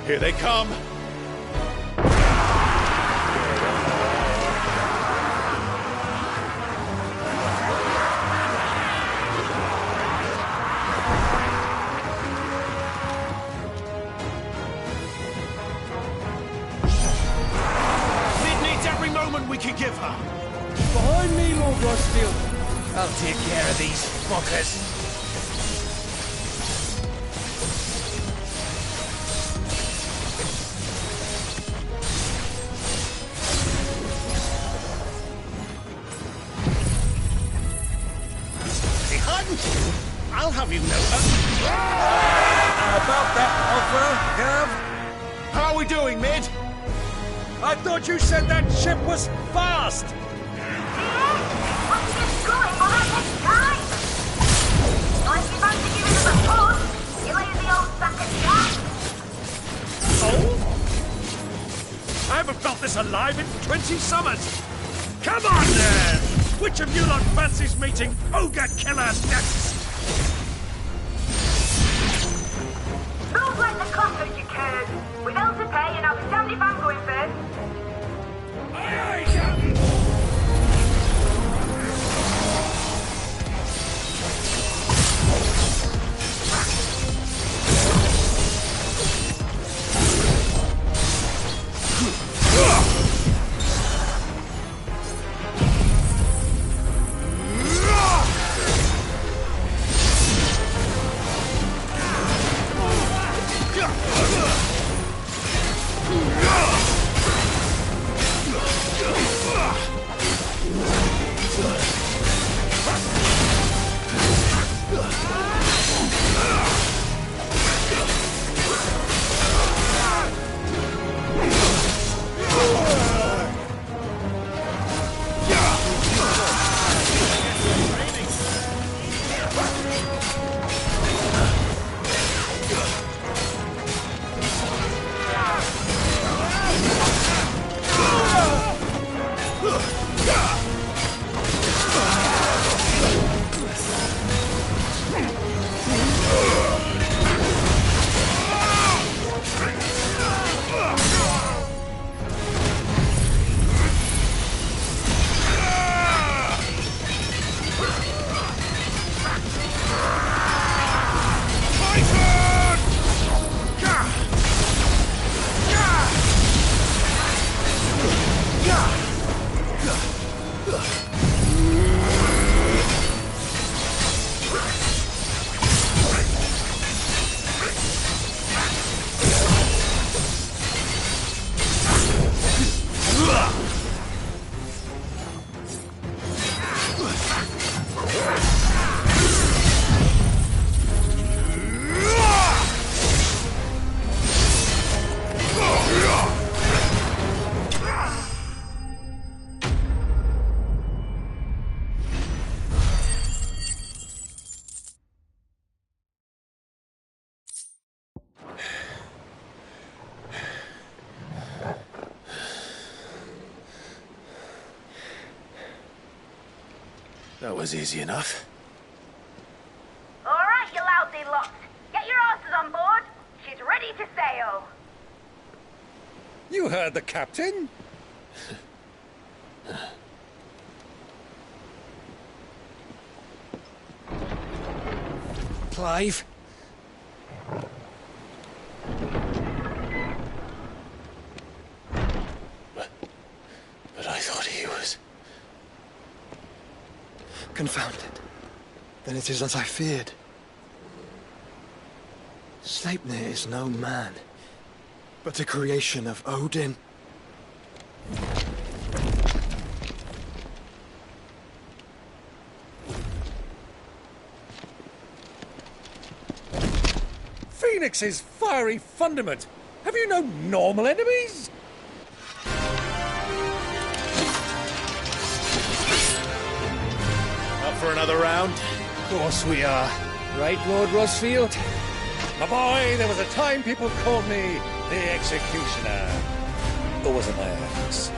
Here they come! Sid needs every moment we can give her! Behind me, Lord Rosfield. I'll take care of these fuckers. I'll have you know. About that offer, Gav? How are we doing, Mid? I thought you said that ship was fast! What's this going on at this time? Not if you fancy giving us a push, you lazy old sack of jam. Oh? I haven't felt this alive in 20 summers! Come on then! Which of you lot fancies meeting Ogre Killer next? Move like the clappers, you curd. We've hell to pay and I'll be damned if I'm going first. Aye, aye, Captain! That was easy enough. All right, you lousy lot. Get your asses on board. She's ready to sail. You heard the captain? Clive? But I thought he was... Confounded. Then it is as I feared. Sleipnir is no man, but a creation of Odin. Phoenix's fiery fundament. Have you no normal enemies? Up for another round? Of course we are. Right, Lord Rosfield? My boy, there was a time people called me the Executioner. Or was it my axe?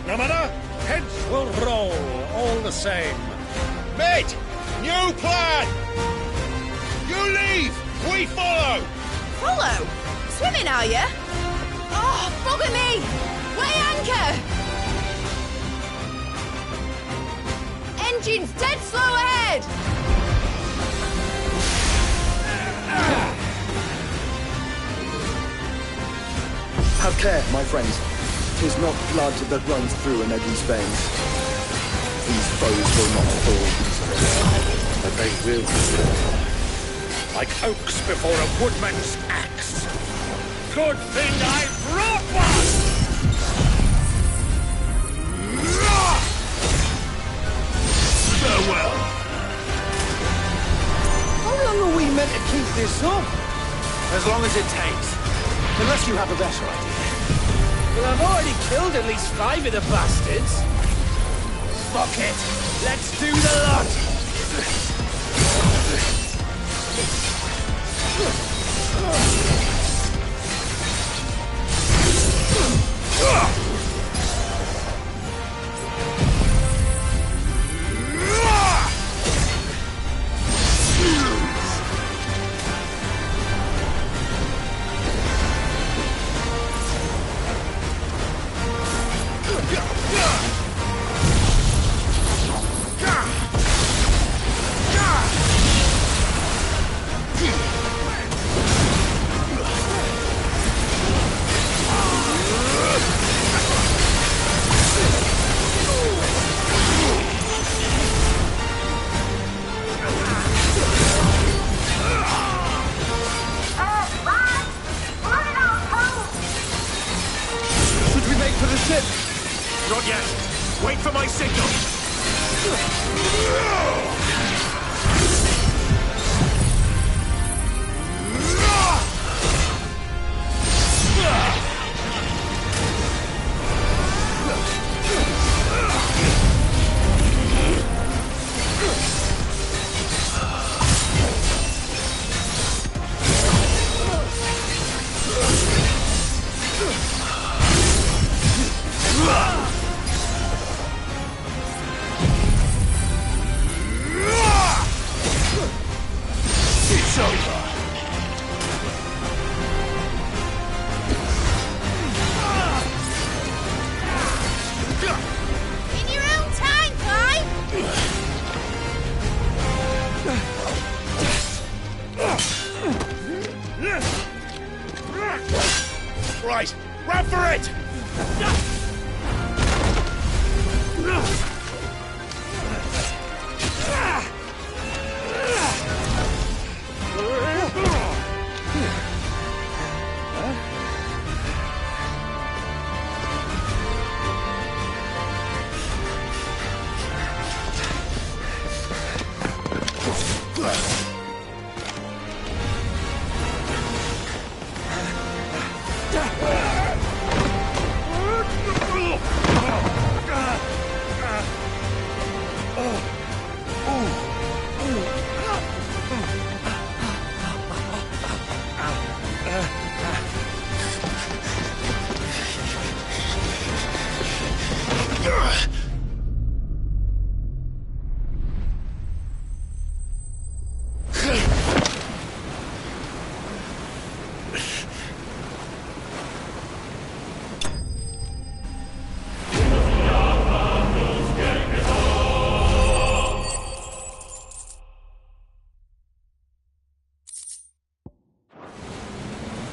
No matter, heads will roll all the same. Mate! New plan! You leave! We follow! Follow? Swimming, are you? Oh, bugger me! Weigh anchor! Engine's dead slow ahead! Have care, my friends. 'Tis not blood that runs through an Eddie's veins. These foes will not fall easily, but they will fall. Like oaks before a woodman's axe. Good thing I brought one! Farewell. How long are we meant to keep this up? As long as it takes. Unless you have a better idea. Well, I've already killed at least 5 of the bastards. Fuck it. Let's do the lot. Not yet. Wait for my signal. It's over. In your own time, Clive! Right, run for it!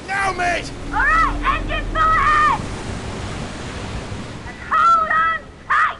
Now, mate! Alright, engine full ahead! And hold on tight!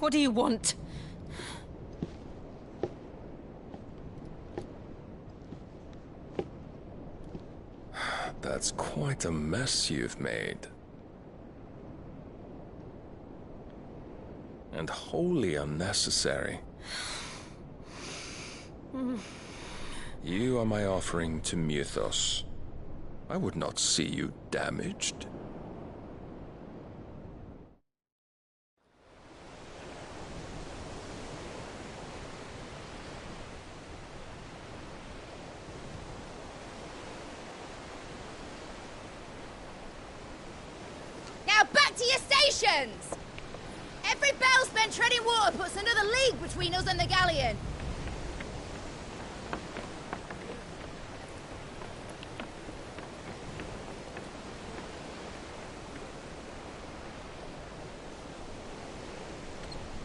What do you want? That's quite a mess you've made. And wholly unnecessary. You are my offering to Mythos. I would not see you damaged. Now back to your stations! Every bell spent treading water puts another league between us and the galleon.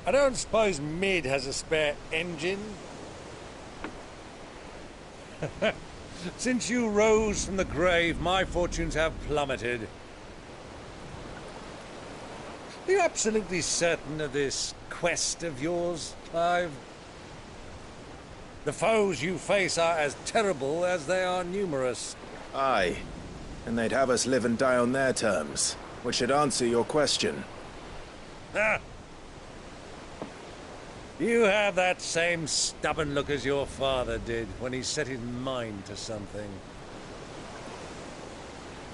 I don't suppose Mid has a spare engine? Since you rose from the grave, my fortunes have plummeted. Are you absolutely certain of this quest of yours, Clive? The foes you face are as terrible as they are numerous. Aye, and they'd have us live and die on their terms, which should answer your question. Ah! You have that same stubborn look as your father did when he set his mind to something.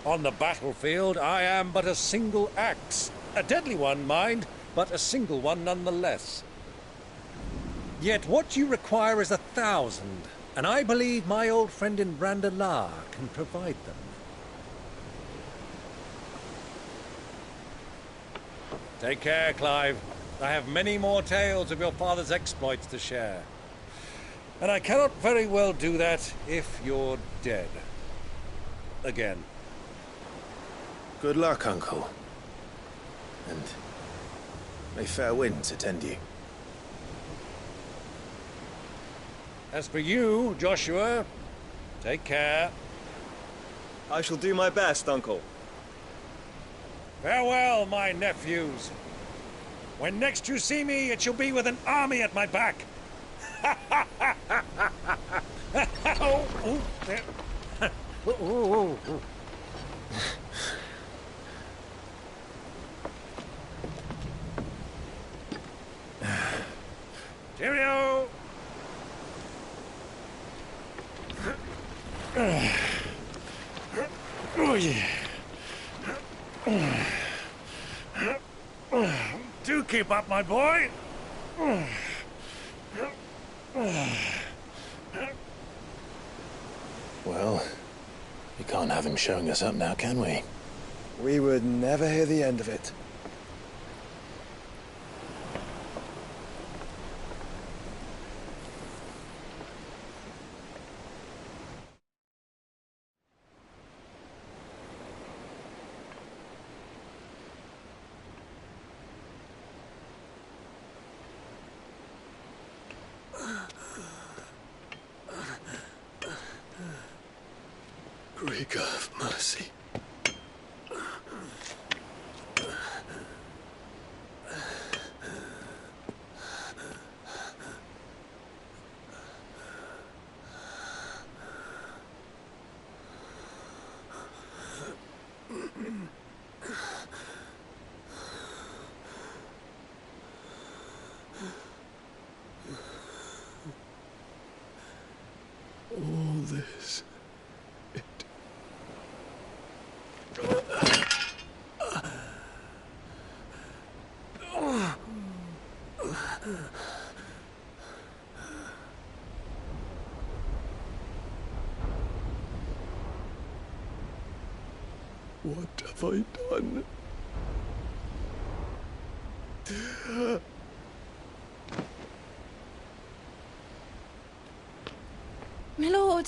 On the battlefield, I am but a single axe. A deadly one, mind, but a single one nonetheless. Yet what you require is 1,000, and I believe my old friend in Brandalar can provide them. Take care, Clive. I have many more tales of your father's exploits to share. And I cannot very well do that if you're dead. Again. Good luck, Uncle. And may fair winds attend you. As for you, Joshua, take care. I shall do my best, Uncle. Farewell, my nephews. When next you see me, it shall be with an army at my back. Cheerio! Oh, yeah. Do keep up, my boy. Well, we can't have him showing us up now, can we? We would never hear the end of it. Greek of mercy. All this. What have I done? My lord.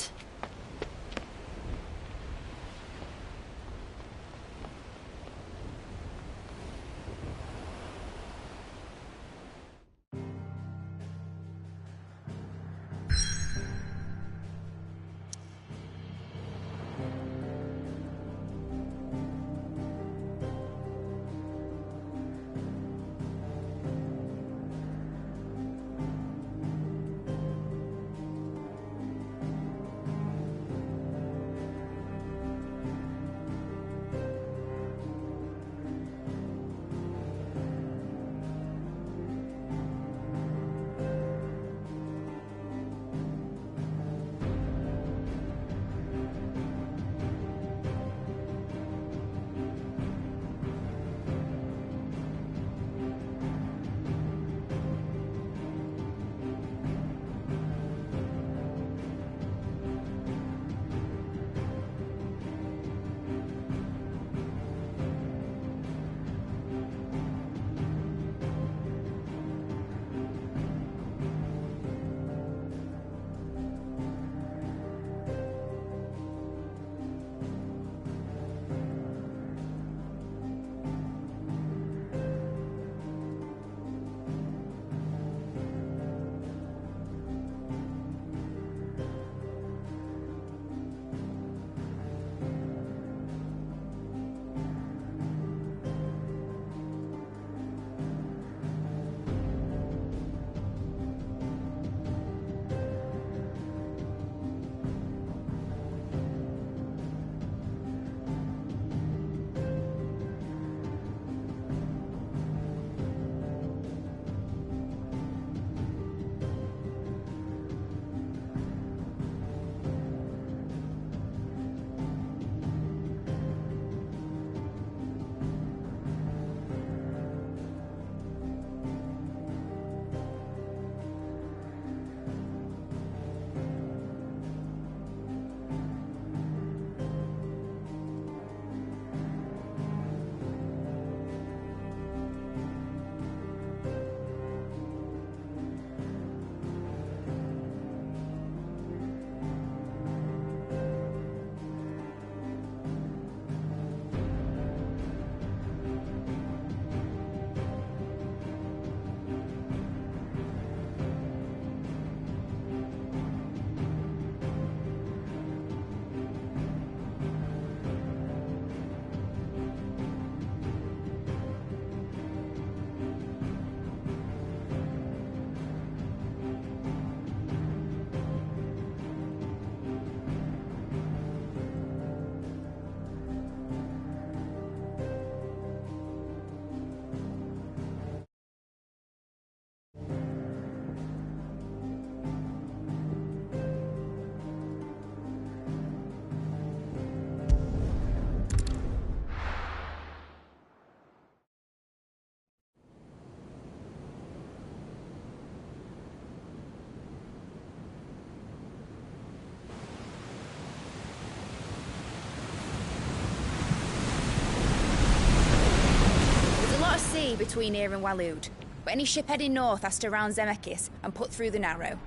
between here and Waloed, but any ship heading north has to round Zemeckis and put through the Narrow.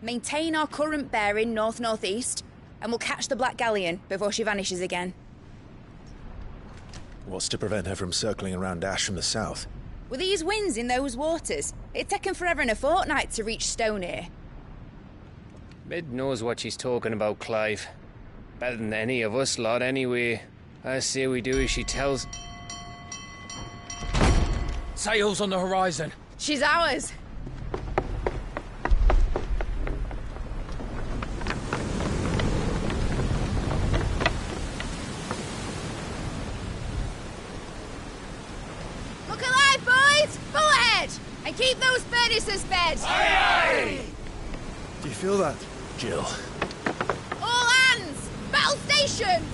Maintain our current bearing north-northeast, and we'll catch the Black Galleon before she vanishes again. What's to prevent her from circling around Ash from the south? With these winds in those waters, it'd taken forever and a fortnight to reach Stonehere. Mid knows what she's talking about, Clive. Better than any of us lot, anyway. I say we do as she tells. Sails on the horizon. She's ours. Look alive, boys! Full ahead! And keep those furnaces fed! Aye, aye! Do you feel that? Jill. All hands! Battle stations!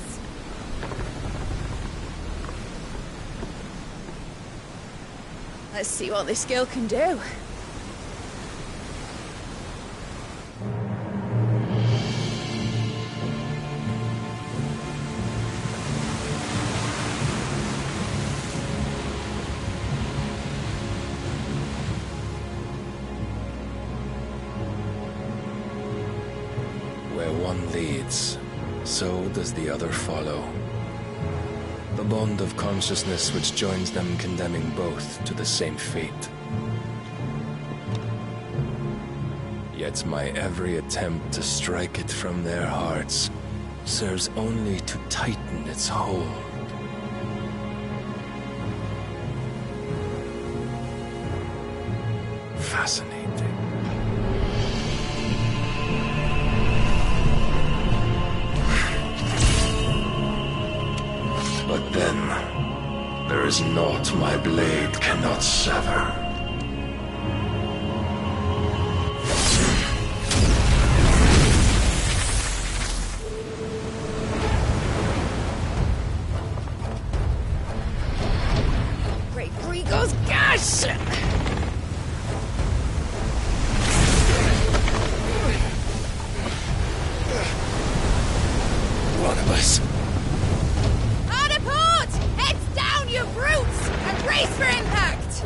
Let's see what this girl can do. Where one leads, so does the other follow. The bond of consciousness which joins them condemning both to the same fate. Yet my every attempt to strike it from their hearts serves only to tighten its hold. Fascinating. But then, there is naught my blade cannot sever. Great Grigor's gosh! One of us. You brutes! And brace for impact!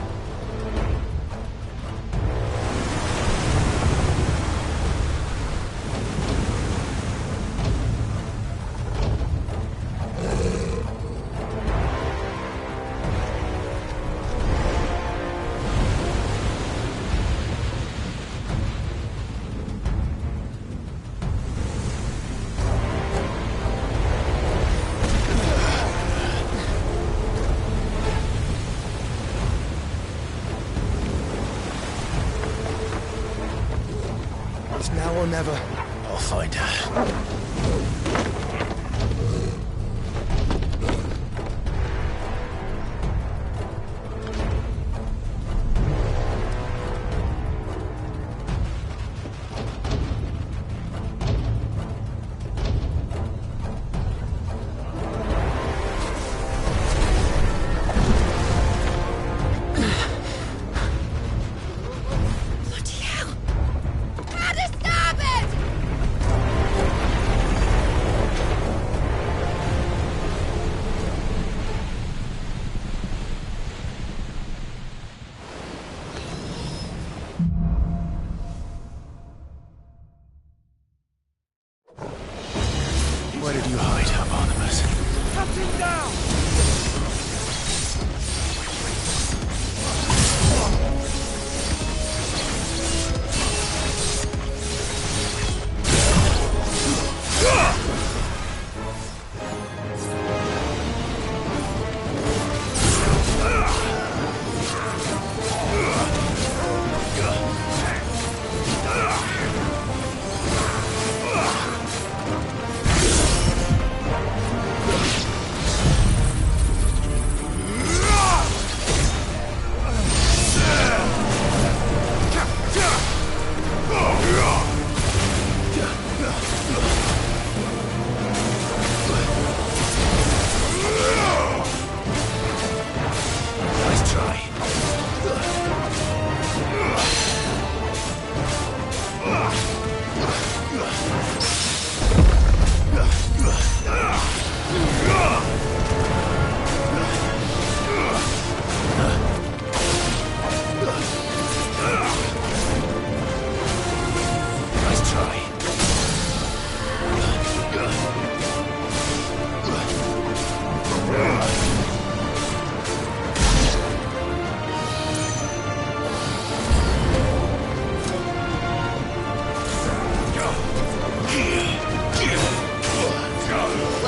Now or never. I'll find her.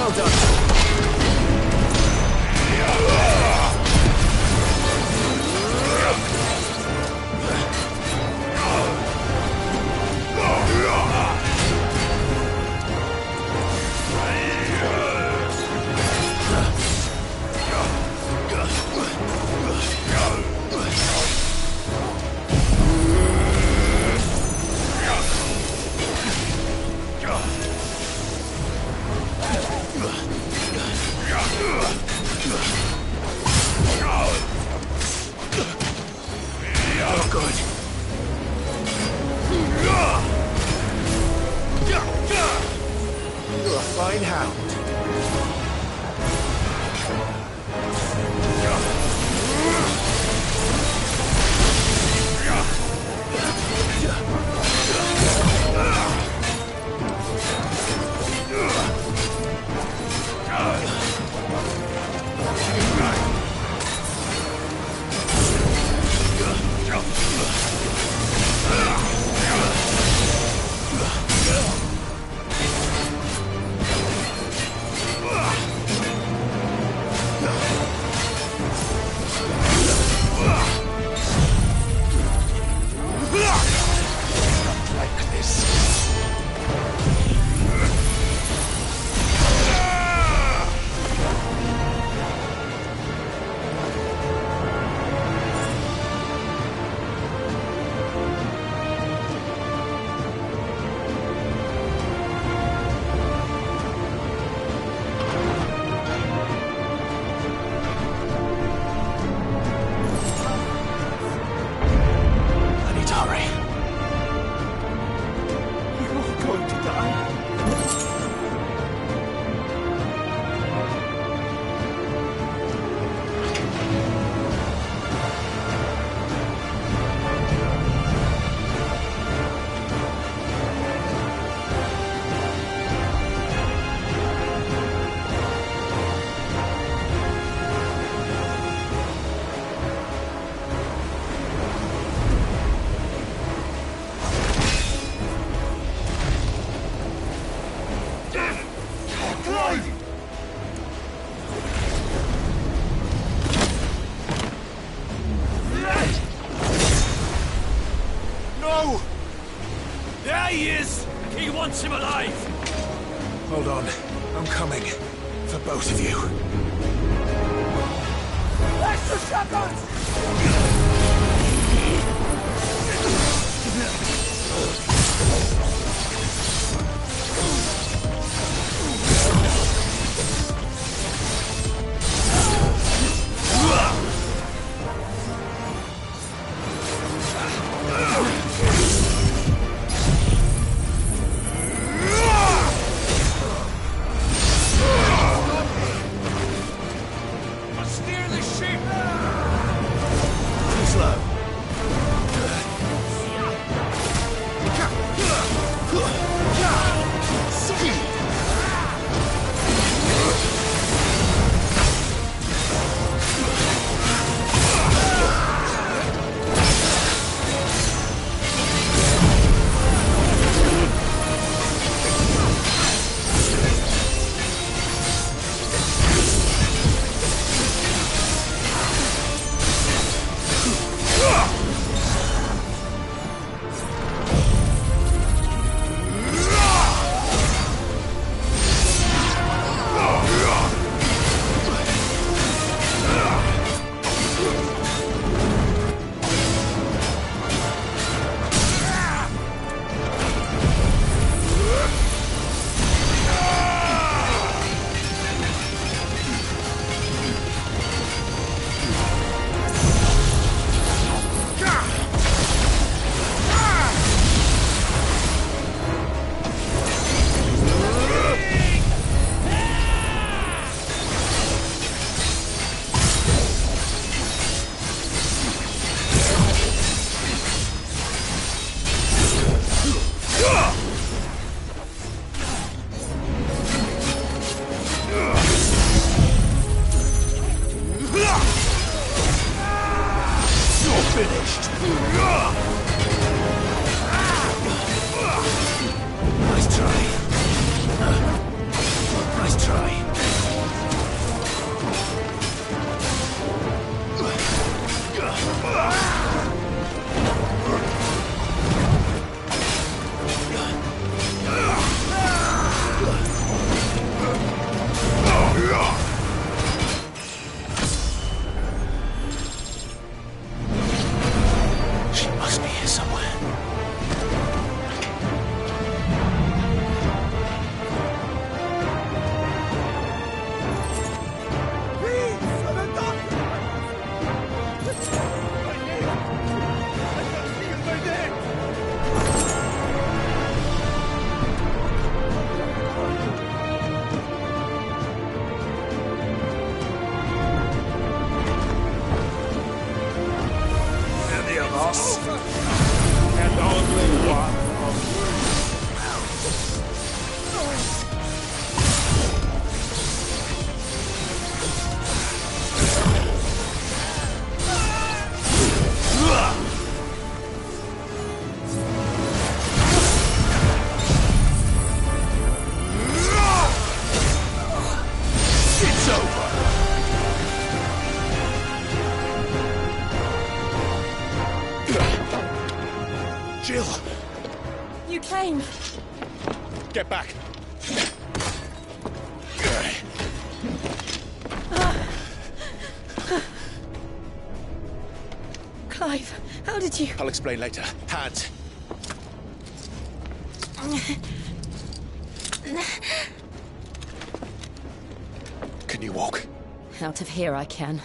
Well done. Fine hound. No! There he is! He wants him alive! Hold on. I'm coming. For both of you. Extra shotguns! Steer the ship! Too slow. Jill! You came. Get back! Clive, how did you... I'll explain later. Hands! Can you walk? Out of here I can.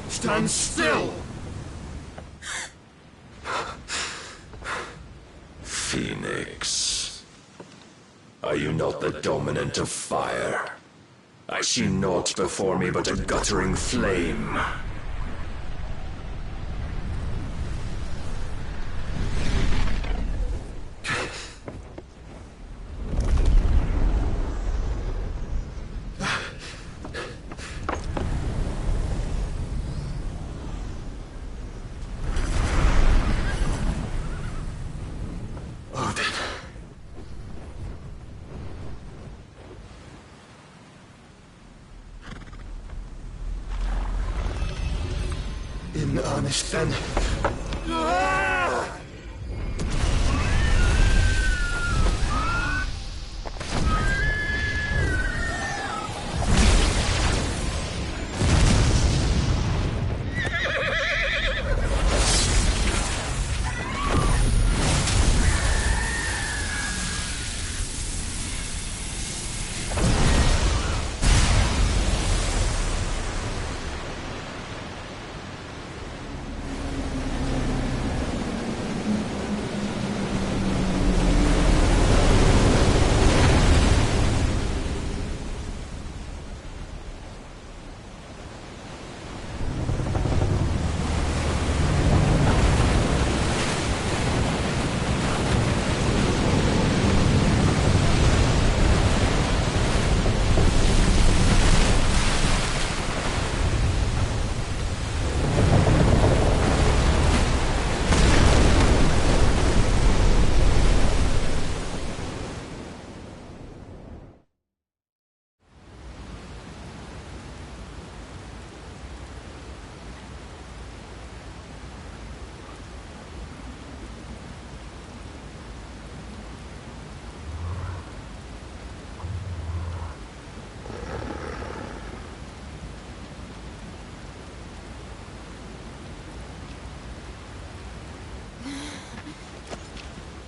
Stand still! Phoenix. Are you not the dominant of fire? I see naught before me but a guttering flame. In earnest, then.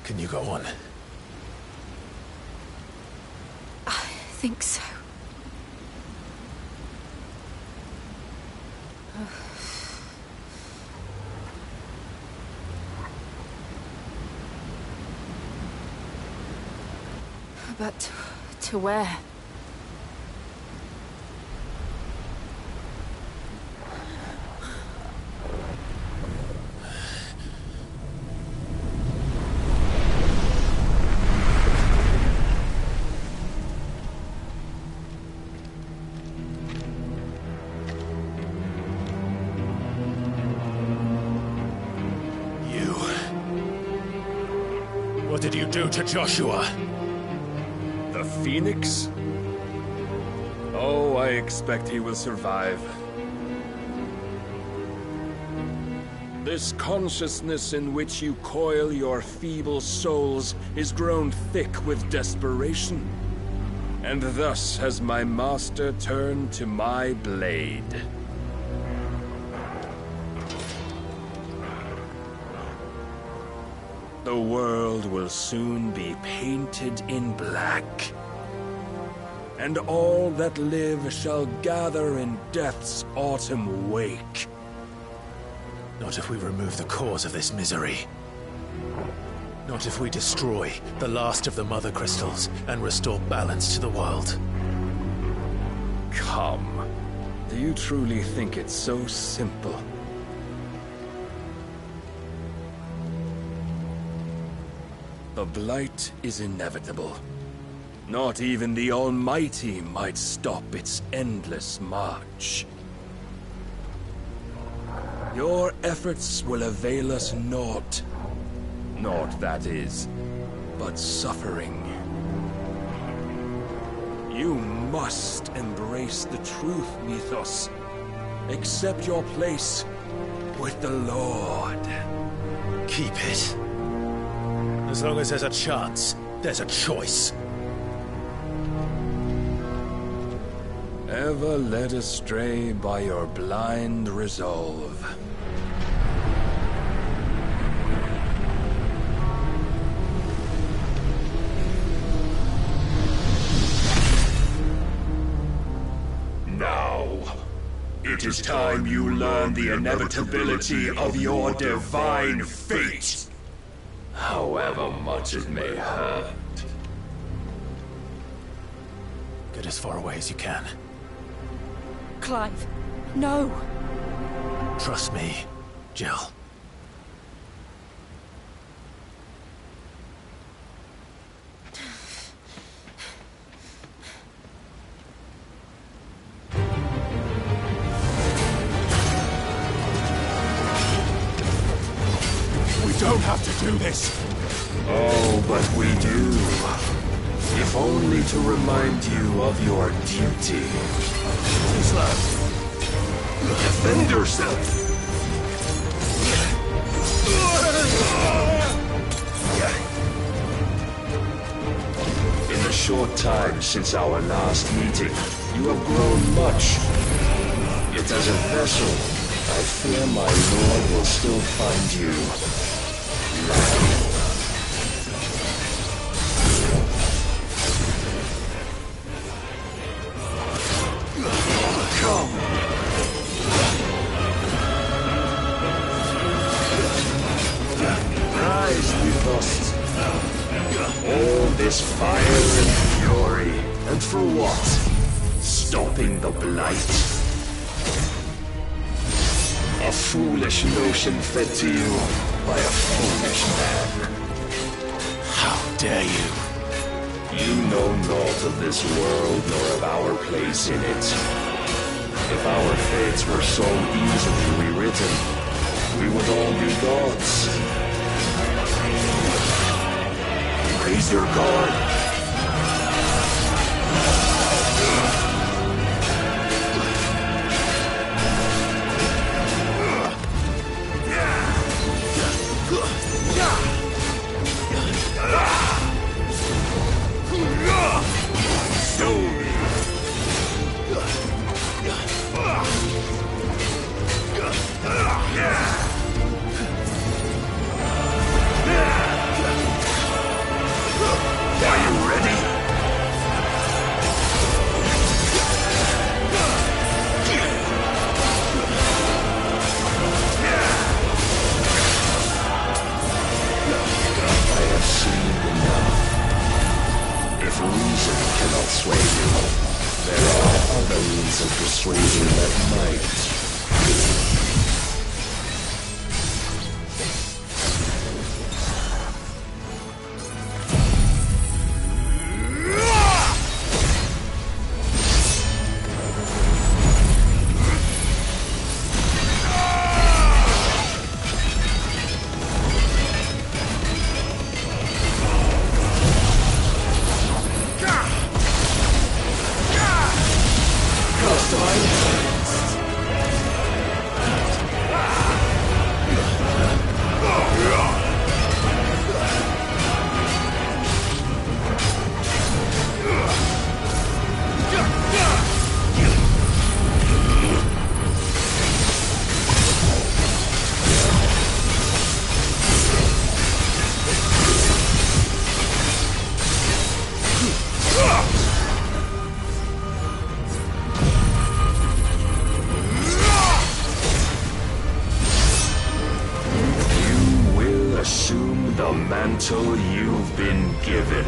Can you go on? I think so. But to where? What did you do to Joshua? The Phoenix? Oh, I expect he will survive. This consciousness in which you coil your feeble souls is grown thick with desperation. And thus has my master turned to my blade. The world will soon be painted in black. And all that live shall gather in death's autumn wake. Not if we remove the cause of this misery. Not if we destroy the last of the Mother Crystals and restore balance to the world. Come. Do you truly think it's so simple? The Blight is inevitable. Not even the Almighty might stop its endless march. Your efforts will avail us naught. Naught, that is, but suffering. You must embrace the truth, Mythos. Accept your place with the Lord. Keep it. As long as there's a chance, there's a choice. Ever led astray by your blind resolve. Now, it is time you learn the inevitability of your divine fate. However much it may hurt. Get as far away as you can. Clive, no! Trust me, Jill. We don't have to do this. Oh, but we do. If only to remind you of your duty. Too slow. Defend yourself. In the short time since our last meeting, you have grown much. Yet as a vessel, I fear my lord will still find you lacking. All this fire and fury, and for what? Stopping the blight? A foolish notion fed to you by a foolish man. How dare you? You know naught of this world nor of our place in it. If our fates were so easily rewritten, we would all be gods. Raise your guard. Are you ready? I have seen enough. If reason cannot sway you, there are other means of persuasion that might. Mantle you've been given.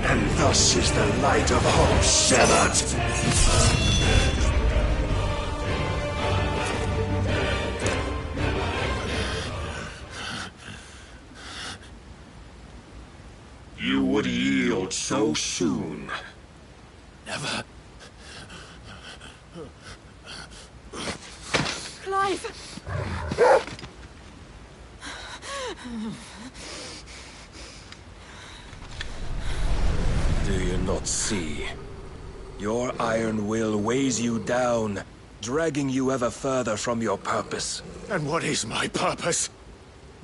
And thus is the light of hope severed. You would yield so soon. Never. Clive! Do you not see? Your iron will weighs you down, dragging you ever further from your purpose. And what is my purpose?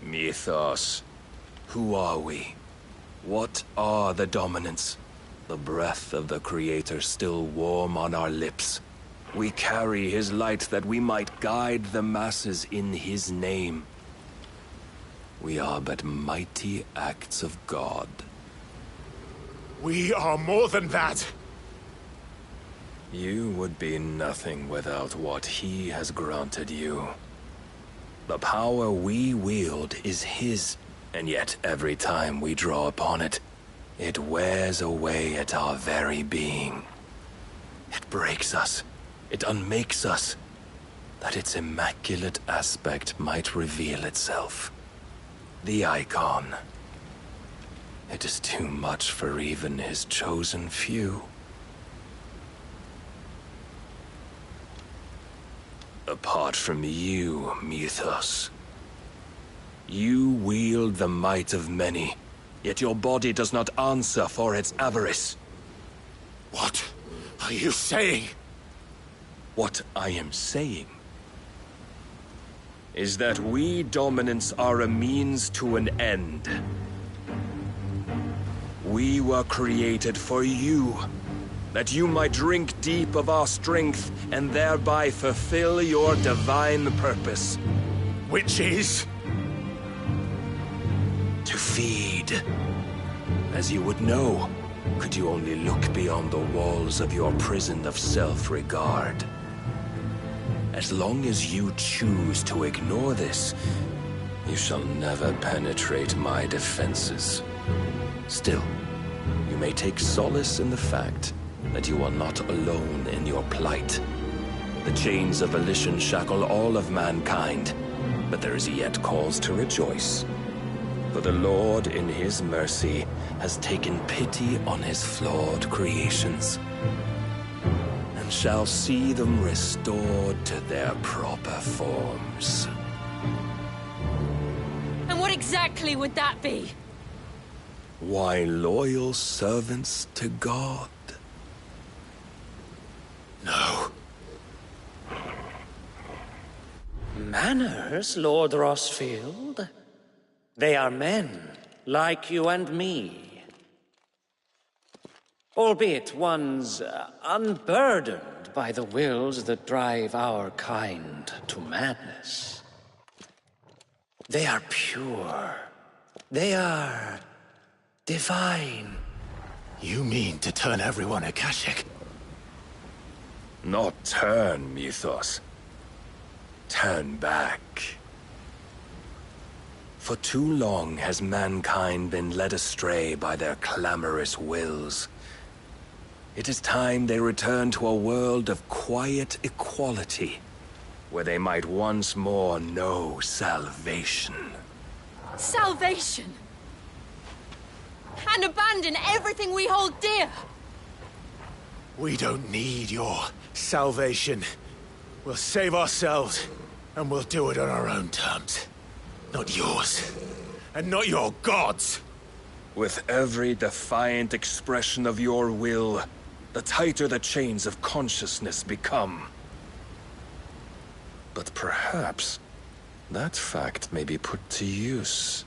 Mythos. Who are we? What are the dominants? The breath of the Creator still warm on our lips. We carry his light that we might guide the masses in his name. We are but mighty acts of God. We are more than that. You would be nothing without what he has granted you. The power we wield is his, and yet every time we draw upon it, it wears away at our very being. It breaks us. It unmakes us, that its immaculate aspect might reveal itself. The icon. It is too much for even his chosen few. Apart from you, Mythos. You wield the might of many, yet your body does not answer for its avarice. What are you saying? What I am saying is that we dominants are a means to an end. We were created for you, that you might drink deep of our strength and thereby fulfill your divine purpose. Which is? To feed. As you would know, could you only look beyond the walls of your prison of self-regard. As long as you choose to ignore this, you shall never penetrate my defenses. Still, you may take solace in the fact that you are not alone in your plight. The chains of volition shackle all of mankind, but there is yet cause to rejoice. For the Lord, in his mercy, has taken pity on his flawed creations, and shall see them restored to their proper forms. And what exactly would that be? Why, loyal servants to God. No. Manners, Lord Rossfield? They are men, like you and me. Albeit ones unburdened by the wills that drive our kind to madness. They are pure. They are divine. You mean to turn everyone Akashic? Not turn, Mythos. Turn back. For too long has mankind been led astray by their clamorous wills. It is time they return to a world of quiet equality, where they might once more know salvation. Salvation? And abandon everything we hold dear? We don't need your salvation. We'll save ourselves, and we'll do it on our own terms. Not yours. And not your gods! With every defiant expression of your will, the tighter the chains of consciousness become. But perhaps that fact may be put to use.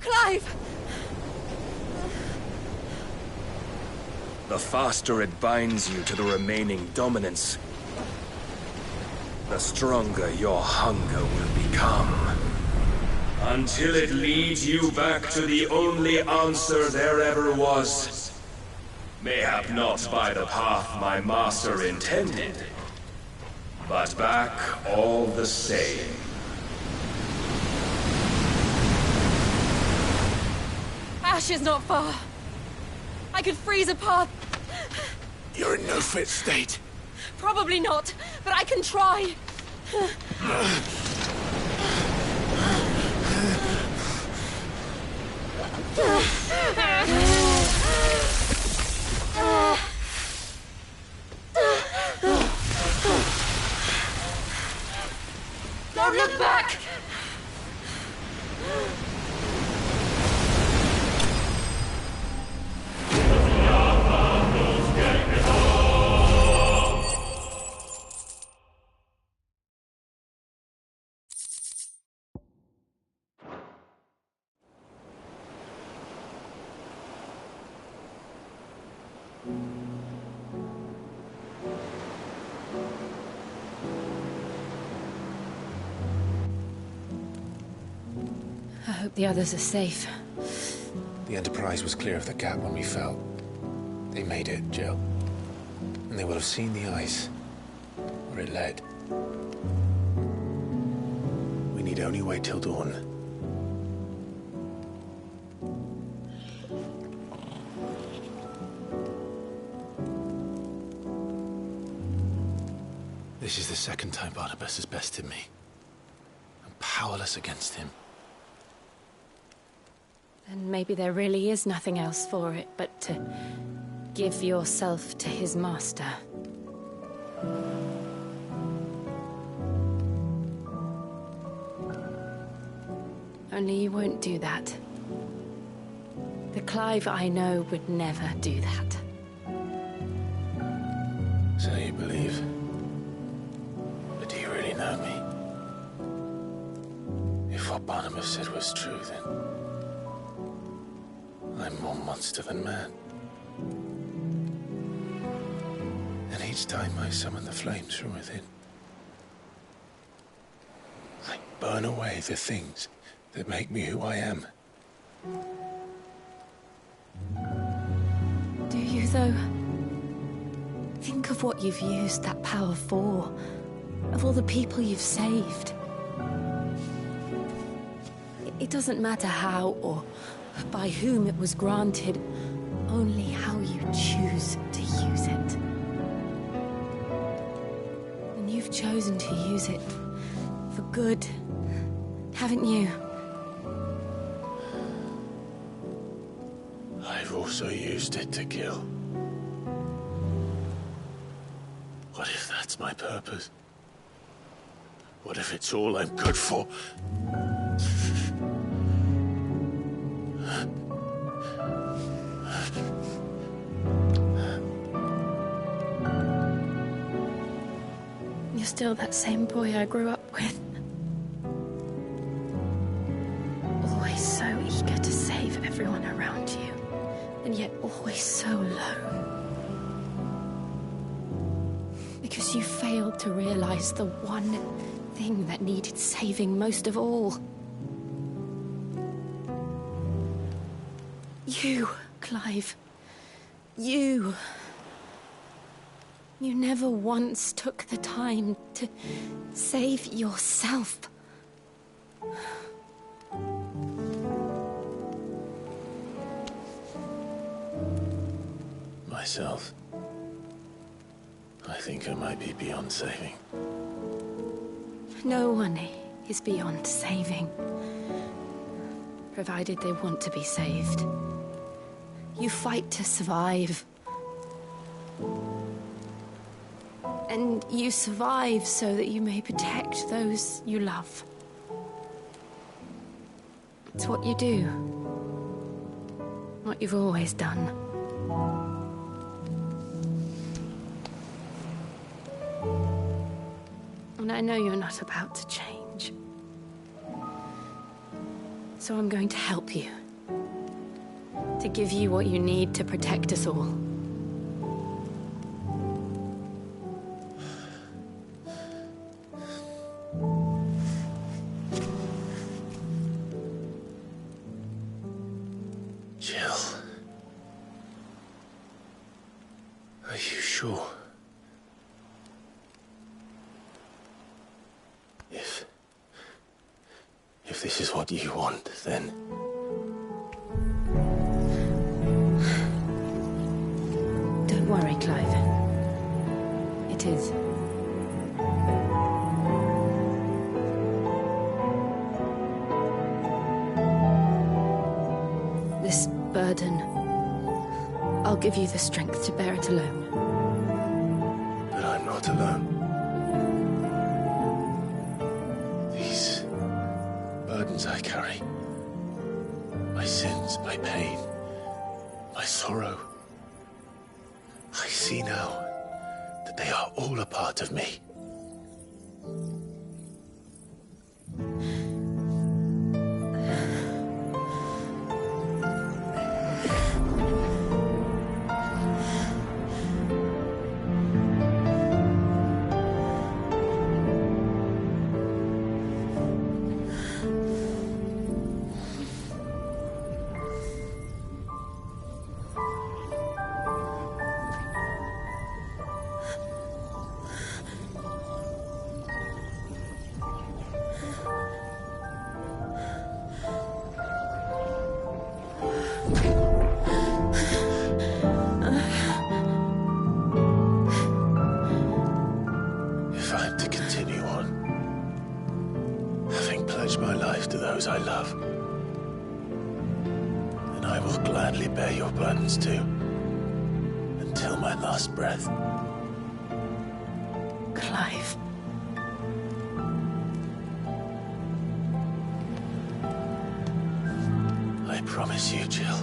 Clive! The faster it binds you to the remaining dominance, the stronger your hunger will become. Until it leads you back to the only answer there ever was. Mayhap not by the path my master intended, but back all the same. Ash is not far. I could freeze a path. You're in no fit state. Probably not, but I can try. I hope the others are safe. The Enterprise was clear of the gap when we fell. They made it, Jill. And they will have seen the ice, where it led. We need only wait till dawn. This is the second time Barnabas has bested me. I'm powerless against him. Then maybe there really is nothing else for it but to give yourself to his master. Only you won't do that. The Clive I know would never do that. So you believe? But do you really know me? If what Barnabas said was true, then I'm more monster than man. And each time I summon the flames from within, I burn away the things that make me who I am. Do you, though? Think of what you've used that power for. Of all the people you've saved. It doesn't matter how or by whom it was granted, only how you choose to use it. And you've chosen to use it for good, haven't you? I've also used it to kill. What if that's my purpose? What if it's all I'm good for? You're still that same boy I grew up with. Always so eager to save everyone around you, and yet always so low. Because you failed to realize the one thing that needed saving most of all. You, Clive. You. You never once took the time to save yourself. Myself? I think I might be beyond saving. No one is beyond saving. Provided they want to be saved. You fight to survive. And you survive so that you may protect those you love. It's what you do. What you've always done. And I know you're not about to change. So I'm going to help you. To give you what you need to protect us all. Jill. Are you sure? If this is what you want, then... Don't worry, Clive. It is. This burden, I'll give you the strength to bear it alone. But I'm not alone. These burdens I carry, my sins, my pain, my sorrow, I see now that they are all a part of me. those I love. And I will gladly bear your burdens too, until my last breath. Clive. I promise you, Jill.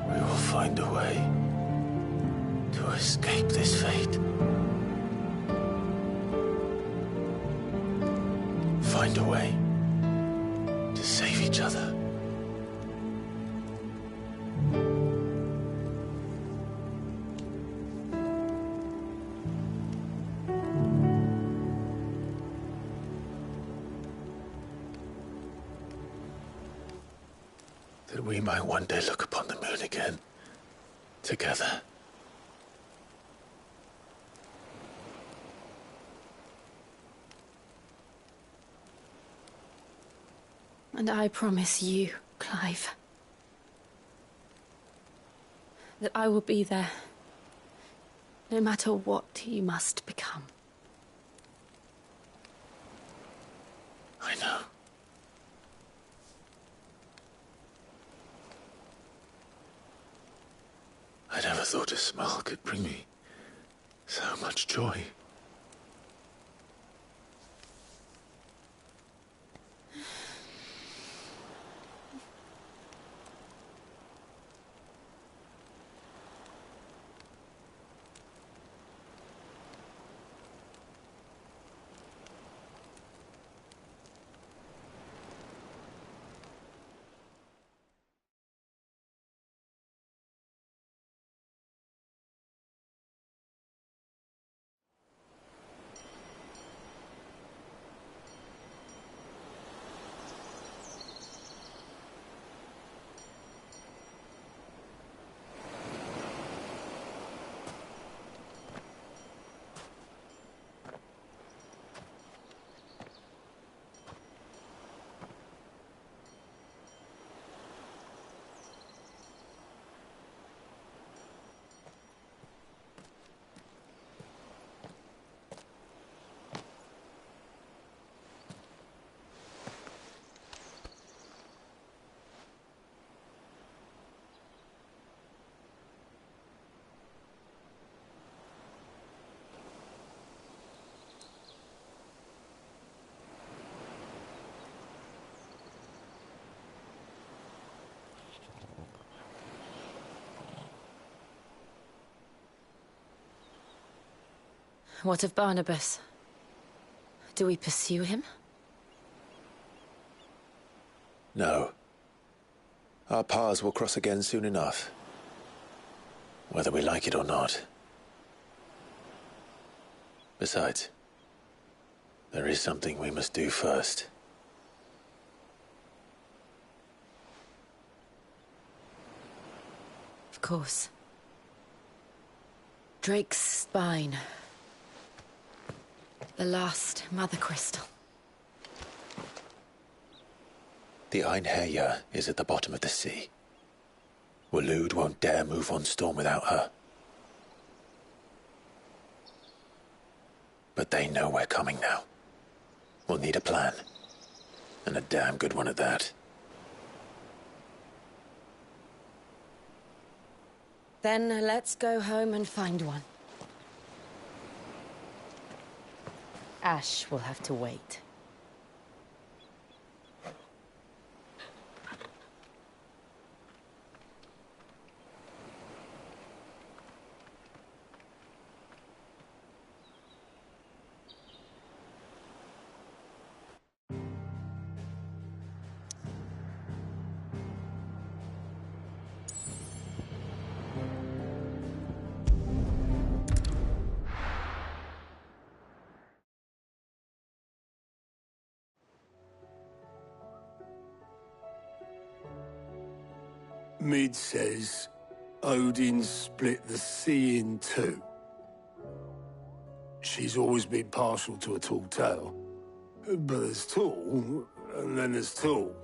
We will find a way to escape this fate. Find a way to save each other. That we might one day look upon the moon again, together. And I promise you, Clive, that I will be there, no matter what you must become. I know. I never thought a smile could bring me so much joy. What of Barnabas? Do we pursue him? No. Our paths will cross again soon enough. Whether we like it or not. Besides, there is something we must do first. Of course. Drake's spine. The last Mother Crystal. The Einherjar is at the bottom of the sea. Waloed won't dare move on Storm without her. But they know we're coming now. We'll need a plan. And a damn good one at that. Then let's go home and find one. Ash will have to wait. Mid says Odin split the sea in two. She's always been partial to a tall tale. But there's tall, and then there's tall.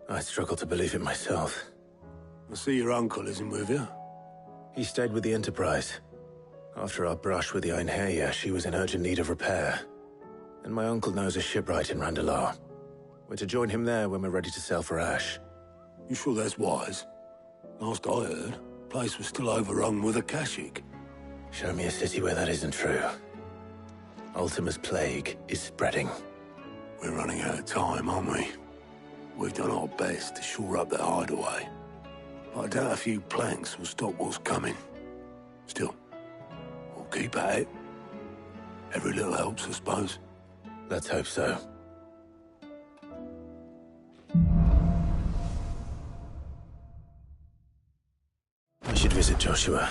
I struggle to believe it myself. I see your uncle isn't with you. He stayed with the Enterprise. After our brush with the Einherjar, she was in urgent need of repair. And my uncle knows a shipwright in Randalar. We're to join him there when we're ready to sail for Ash. You sure that's wise? Last I heard, the place was still overrun with Akashic. Show me a city where that isn't true. Ultima's plague is spreading. We're running out of time, aren't we? We've done our best to shore up their hideaway. I doubt a few planks will stop what's coming. Still, we'll keep at it. Every little helps, I suppose. Let's hope so. I should visit Joshua,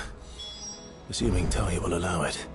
assuming Talia will allow it.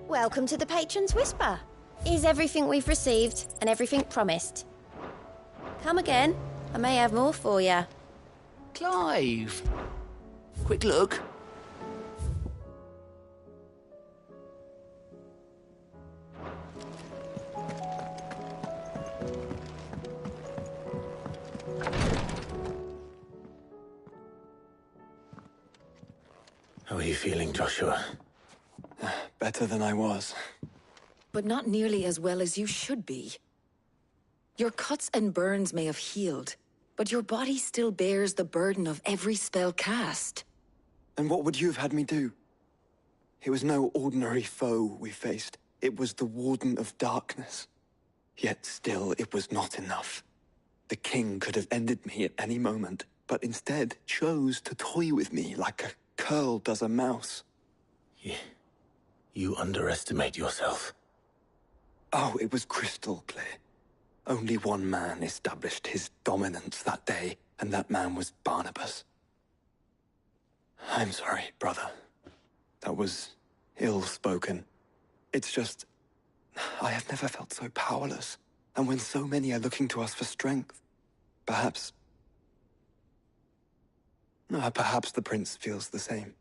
Welcome to the Patron's Whisper. Is everything we've received and everything promised? Come again. I may have more for you. Clive! Quick look. How are you feeling, Joshua? Better than I was. But not nearly as well as you should be. Your cuts and burns may have healed, but your body still bears the burden of every spell cast. And what would you have had me do? It was no ordinary foe we faced. It was the Warden of Darkness. Yet still, it was not enough. The king could have ended me at any moment, but instead chose to toy with me like a curl does a mouse. Yeah. You underestimate yourself. Oh, it was crystal clear. Only one man established his dominance that day, and that man was Barnabas. I'm sorry, brother. That was ill-spoken. It's just, I have never felt so powerless. And when so many are looking to us for strength, perhaps the prince feels the same.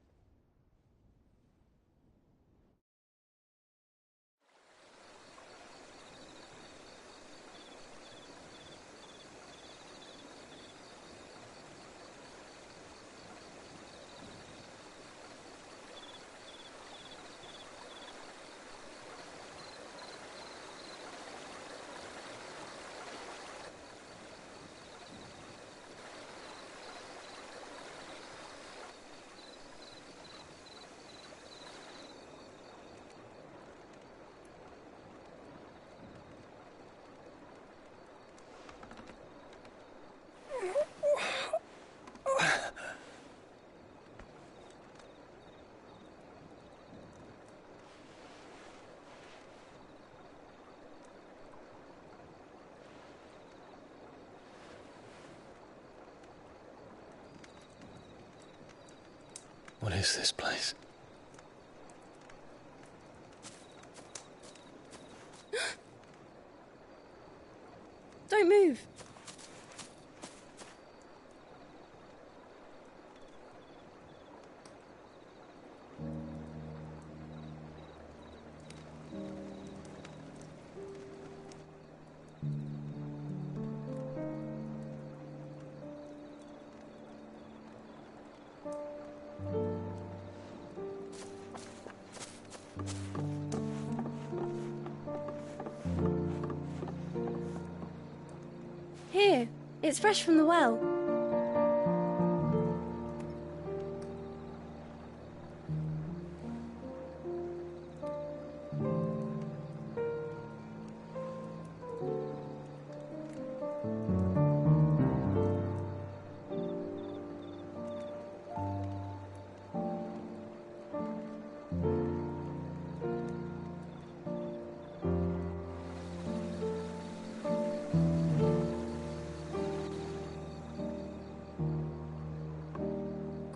What is this place? Don't move. Here, it's fresh from the well.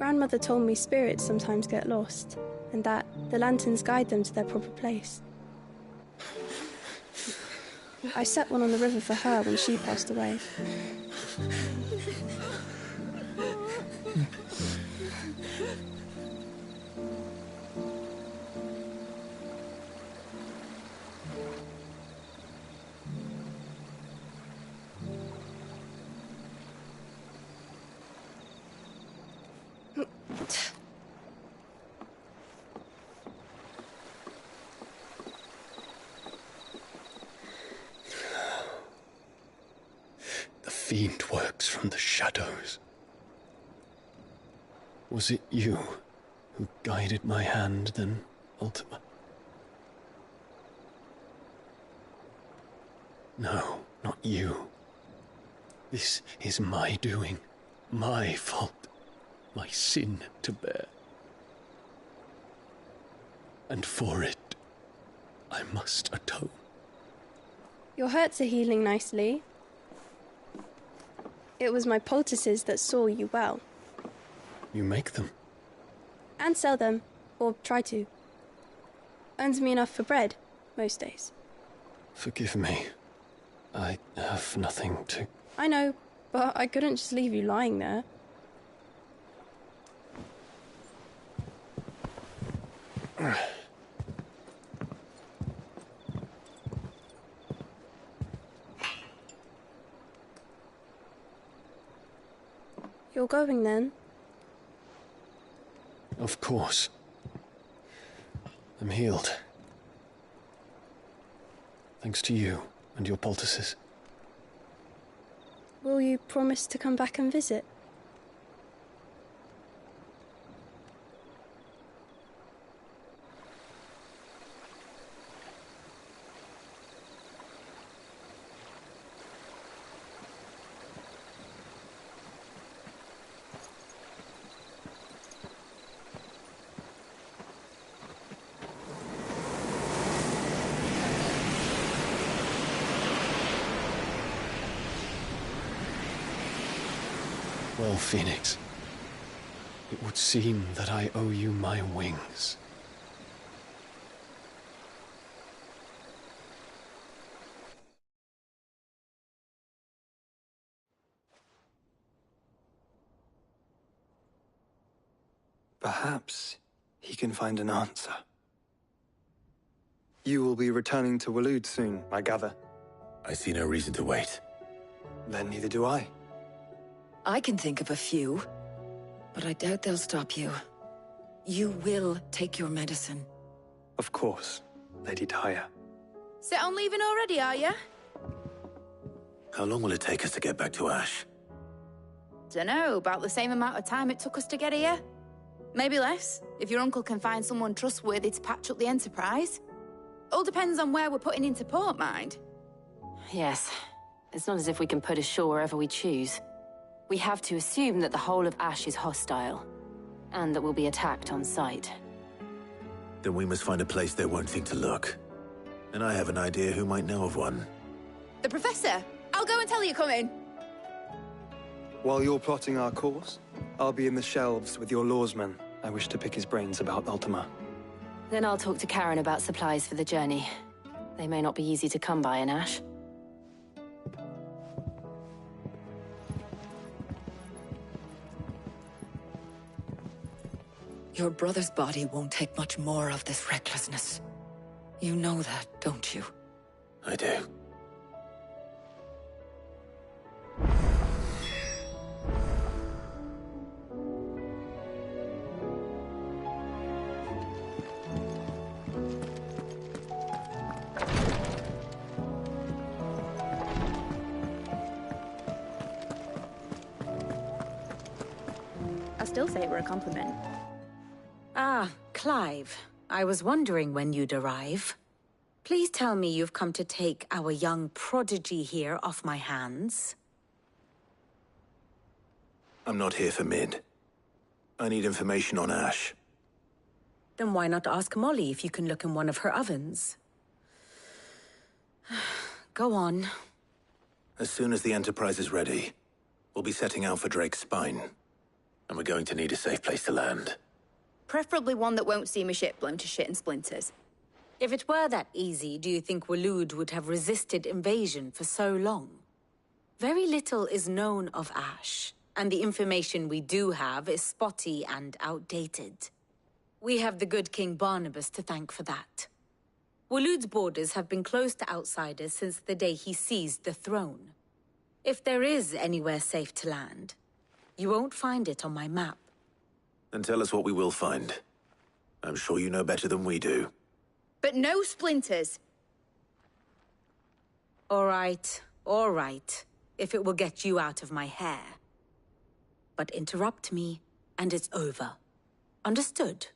Grandmother told me spirits sometimes get lost, and that the lanterns guide them to their proper place. I set one on the river for her when she passed away. The fiend works from the shadows. Was it you who guided my hand then, Ultima? No, not you. This is my doing, my fault, my sin to bear. And for it, I must atone. Your hurts are healing nicely. It was my poultices that saw you well. You make them? And sell them, or try to. Earns me enough for bread, most days. Forgive me. I have nothing to... I know, but I couldn't just leave you lying there. You're going then? Of course. I'm healed. Thanks to you and your poultices. Will you promise to come back and visit? Well, Phoenix, it would seem that I owe you my wings. Perhaps he can find an answer. You will be returning to Waloed soon, I gather. I see no reason to wait. Then neither do I. I can think of a few, but I doubt they'll stop you. You will take your medicine. Of course, Lady Tyre. Set on leaving already, are ya? How long will it take us to get back to Ash? Dunno, about the same amount of time it took us to get here. Maybe less, if your uncle can find someone trustworthy to patch up the Enterprise. All depends on where we're putting into port, mind. Yes. It's not as if we can put ashore wherever we choose. We have to assume that the whole of Ash is hostile, and that we'll be attacked on sight. Then we must find a place they won't think to look. And I have an idea who might know of one. The Professor! I'll go and tell you coming! While you're plotting our course, I'll be in the shelves with your lawsman. I wish to pick his brains about Ultima. Then I'll talk to Karen about supplies for the journey. They may not be easy to come by in Ash. Your brother's body won't take much more of this recklessness. You know that, don't you? I do. I still say it were a compliment. Ah, Clive. I was wondering when you'd arrive. Please tell me you've come to take our young prodigy here off my hands. I'm not here for Mid. I need information on Ash. Then why not ask Molly if you can look in one of her ovens? Go on. As soon as the Enterprise is ready, we'll be setting out for Drake's Spine. And we're going to need a safe place to land. Preferably one that won't see my ship blown to shit and splinters. If it were that easy, do you think Waloed would have resisted invasion for so long? Very little is known of Ash, and the information we do have is spotty and outdated. We have the good King Barnabas to thank for that. Waloed's borders have been closed to outsiders since the day he seized the throne. If there is anywhere safe to land, you won't find it on my map. Then tell us what we will find. I'm sure you know better than we do. But no splinters. All right, if it will get you out of my hair. But interrupt me, and it's over. Understood?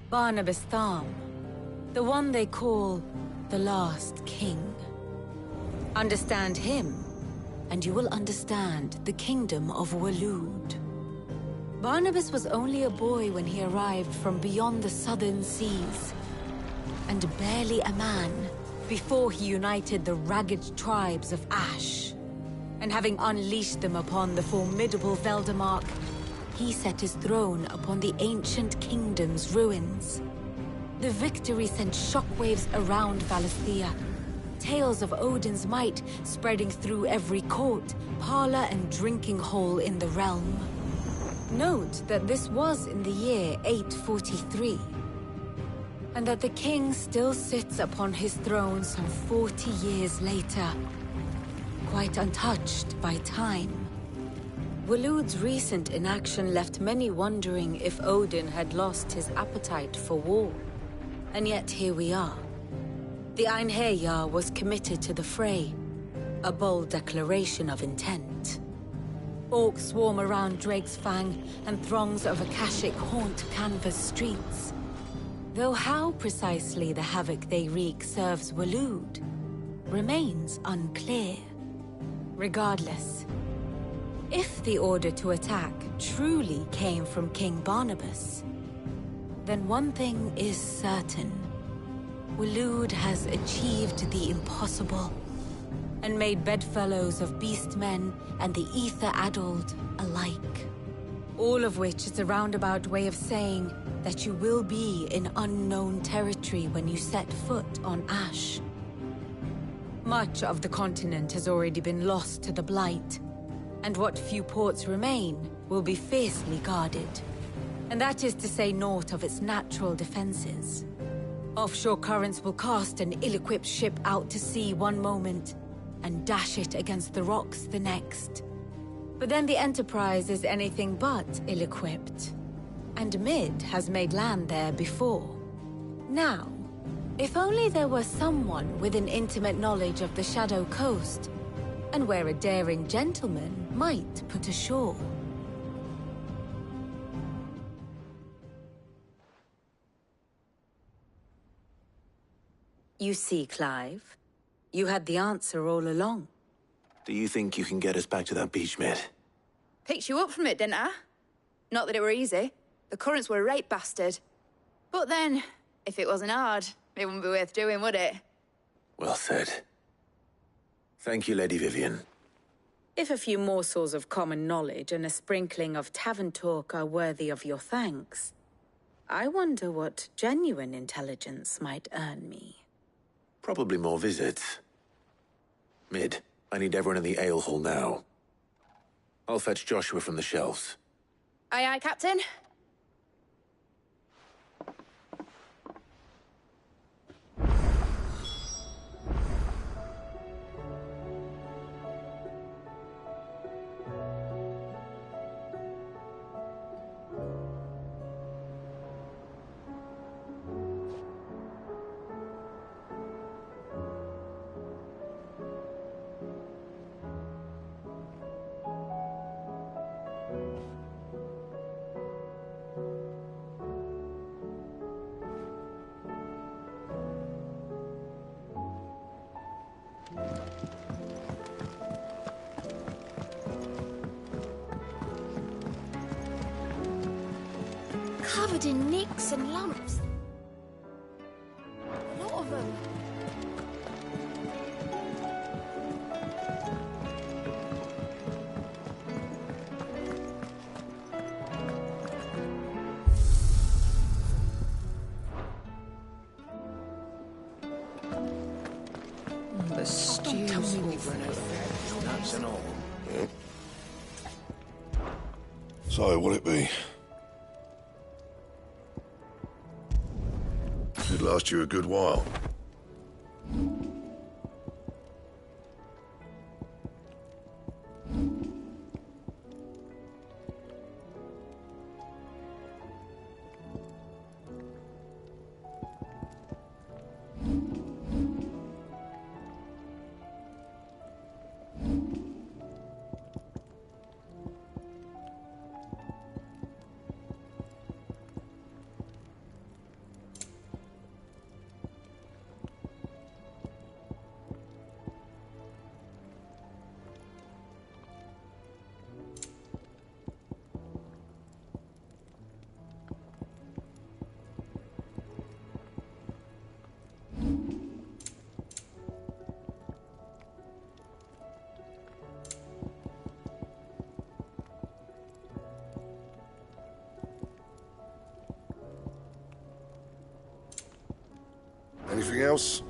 Barnabas Tham, the one they call the Last King. Understand him, and you will understand the kingdom of Waloed. Barnabas was only a boy when he arrived from beyond the southern seas, and barely a man before he united the ragged tribes of Ash. And having unleashed them upon the formidable Veldemark, he set his throne upon the ancient kingdom's ruins. The victory sent shockwaves around Valisthea, tales of Odin's might spreading through every court, parlor, and drinking hole in the realm. Note that this was in the year 843, and that the king still sits upon his throne some 40 years later, quite untouched by time. Waloed's recent inaction left many wondering if Odin had lost his appetite for war. And yet here we are. The Einherjar was committed to the fray, a bold declaration of intent. Orcs swarm around Drake's Fang, and throngs of Akashic haunt Canva's streets. Though how precisely the havoc they wreak serves Waloed remains unclear. Regardless, if the order to attack truly came from King Barnabas, then one thing is certain. Waloed has achieved the impossible, and made bedfellows of beastmen and the ether-addled alike. All of which is a roundabout way of saying that you will be in unknown territory when you set foot on Ash. Much of the continent has already been lost to the Blight, and what few ports remain will be fiercely guarded. And that is to say naught of its natural defenses. Offshore currents will cast an ill-equipped ship out to sea one moment, and dash it against the rocks the next. But then the Enterprise is anything but ill-equipped, and Mid has made land there before. Now, if only there were someone with an intimate knowledge of the Shadow Coast, and where a daring gentleman might put ashore. You see, Clive, you had the answer all along. Do you think you can get us back to that beach, Mid? Picked you up from it, didn't I? Not that it were easy. The currents were a right bastard. But then, if it wasn't hard, it wouldn't be worth doing, would it? Well said. Thank you, Lady Vivian. If a few morsels of common knowledge and a sprinkling of tavern talk are worthy of your thanks, I wonder what genuine intelligence might earn me. Probably more visits. Mid, I need everyone in the ale hall now. I'll fetch Joshua from the shelves. Aye, aye, Captain. Covered in nicks and lumps. A lot of them. we've run out of fair nuts and all. So, what'll it be? Should last you a good while. Anything else?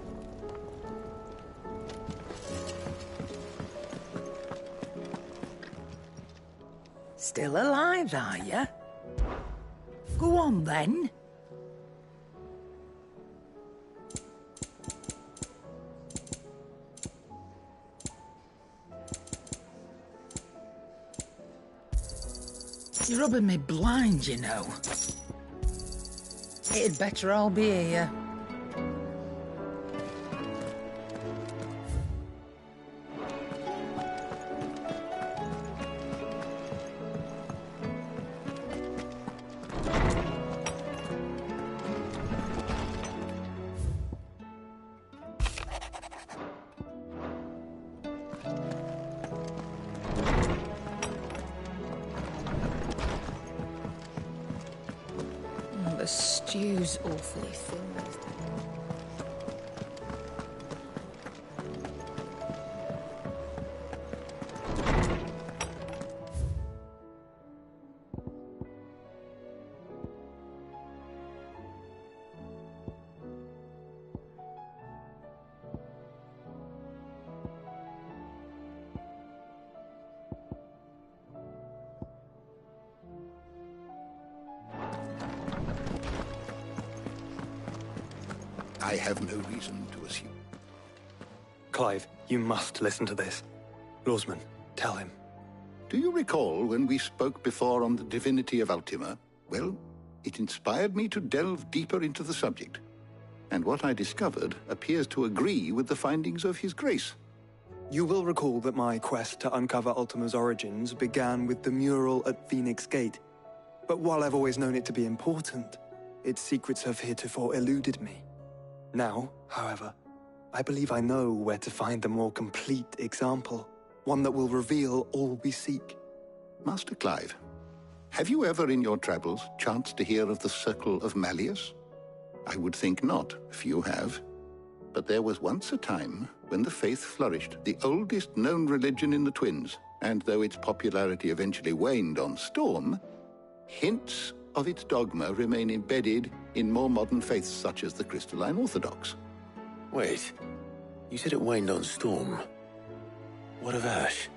Still alive, are you? Go on, then. You're rubbing me blind, you know. It'd better all be here. The stew's awfully thin. I have no reason to assume. Clive, you must listen to this. Lawsman, tell him. Do you recall when we spoke before on the divinity of Ultima? Well, it inspired me to delve deeper into the subject. And what I discovered appears to agree with the findings of His Grace. You will recall that my quest to uncover Ultima's origins began with the mural at Phoenix Gate. But while I've always known it to be important, its secrets have heretofore eluded me. Now, however, I believe I know where to find the more complete example, one that will reveal all we seek. Master Clive, have you ever in your travels chanced to hear of the Circle of Malleus? I would think not, if you have. But there was once a time when the faith flourished, the oldest known religion in the Twins, and though its popularity eventually waned on Storm, hints of its dogma remain embedded in more modern faiths such as the Crystalline Orthodox. Wait, you said it waned on Storm. What of Ash?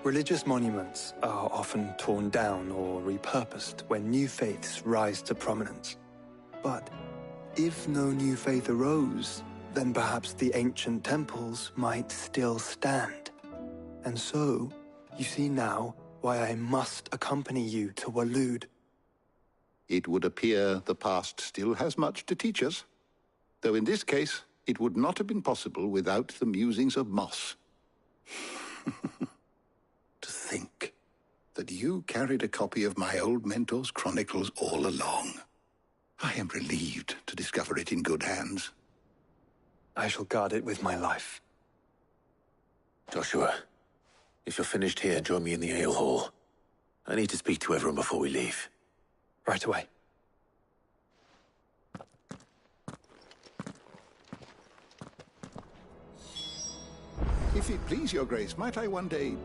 Religious monuments are often torn down or repurposed when new faiths rise to prominence. But if no new faith arose, then perhaps the ancient temples might still stand. And so, you see now why I must accompany you to Waloed. It would appear the past still has much to teach us, though in this case, it would not have been possible without the musings of Moss. To think that you carried a copy of my old mentor's chronicles all along. I am relieved to discover it in good hands. I shall guard it with my life. Joshua, if you're finished here, join me in the ale hall. I need to speak to everyone before we leave. Right away. If it please your grace, might I one day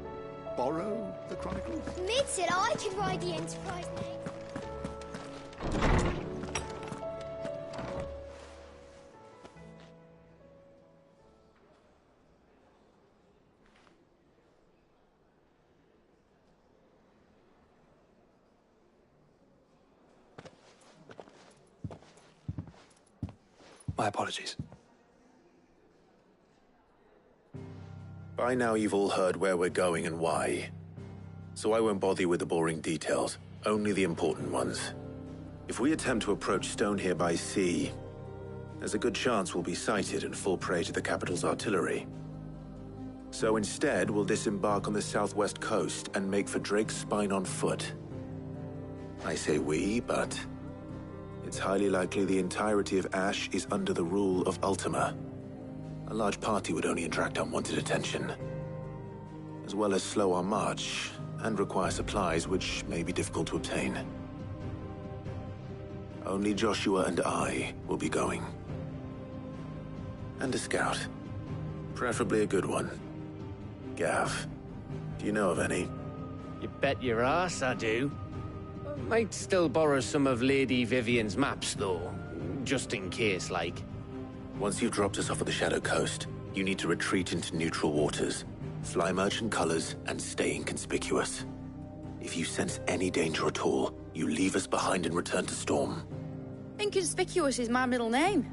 borrow the chronicles? Mid said I could ride the Enterprise next. My apologies. By now you've all heard where we're going and why. So I won't bother you with the boring details, only the important ones. If we attempt to approach Stone here by sea, there's a good chance we'll be sighted and fall prey to the capital's artillery. So instead, we'll disembark on the southwest coast and make for Drake's Spine on foot. I say we, but it's highly likely the entirety of Ash is under the rule of Ultima. A large party would only attract unwanted attention, as well as slow our march and require supplies which may be difficult to obtain. Only Joshua and I will be going. And a scout. Preferably a good one. Gav, do you know of any? You bet your ass I do. Might still borrow some of Lady Vivian's maps, though. Just in case, like. Once you've dropped us off at the Shadow Coast, you need to retreat into neutral waters, fly merchant colors, and stay inconspicuous. If you sense any danger at all, you leave us behind and return to Storm. Inconspicuous is my middle name.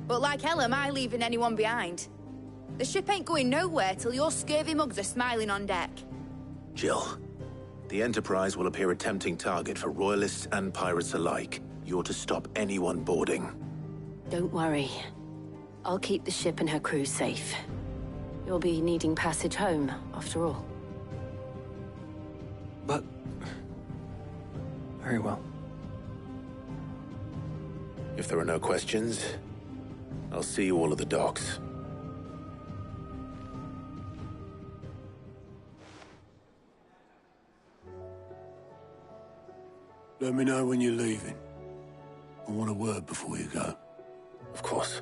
But like hell am I leaving anyone behind. The ship ain't going nowhere till your scurvy mugs are smiling on deck. Jill, the Enterprise will appear a tempting target for royalists and pirates alike. You're to stop anyone boarding. Don't worry. I'll keep the ship and her crew safe. You'll be needing passage home, after all. But... very well. If there are no questions, I'll see you all at the docks. Let me know when you're leaving. I want a word before you go. Of course.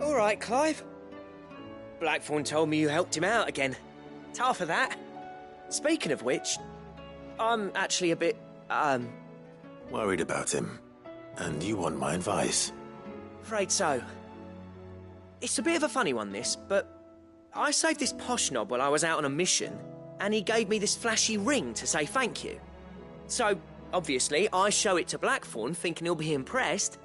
All right, Clive. Blackthorn told me you helped him out again. Tough of that. Speaking of which, I'm actually a bit, Worried about him. And you want my advice? afraid so. It's a bit of a funny one, this, but I saved this posh knob while I was out on a mission, and he gave me this flashy ring to say thank you. So, obviously, I show it to Blackthorn, thinking he'll be impressed,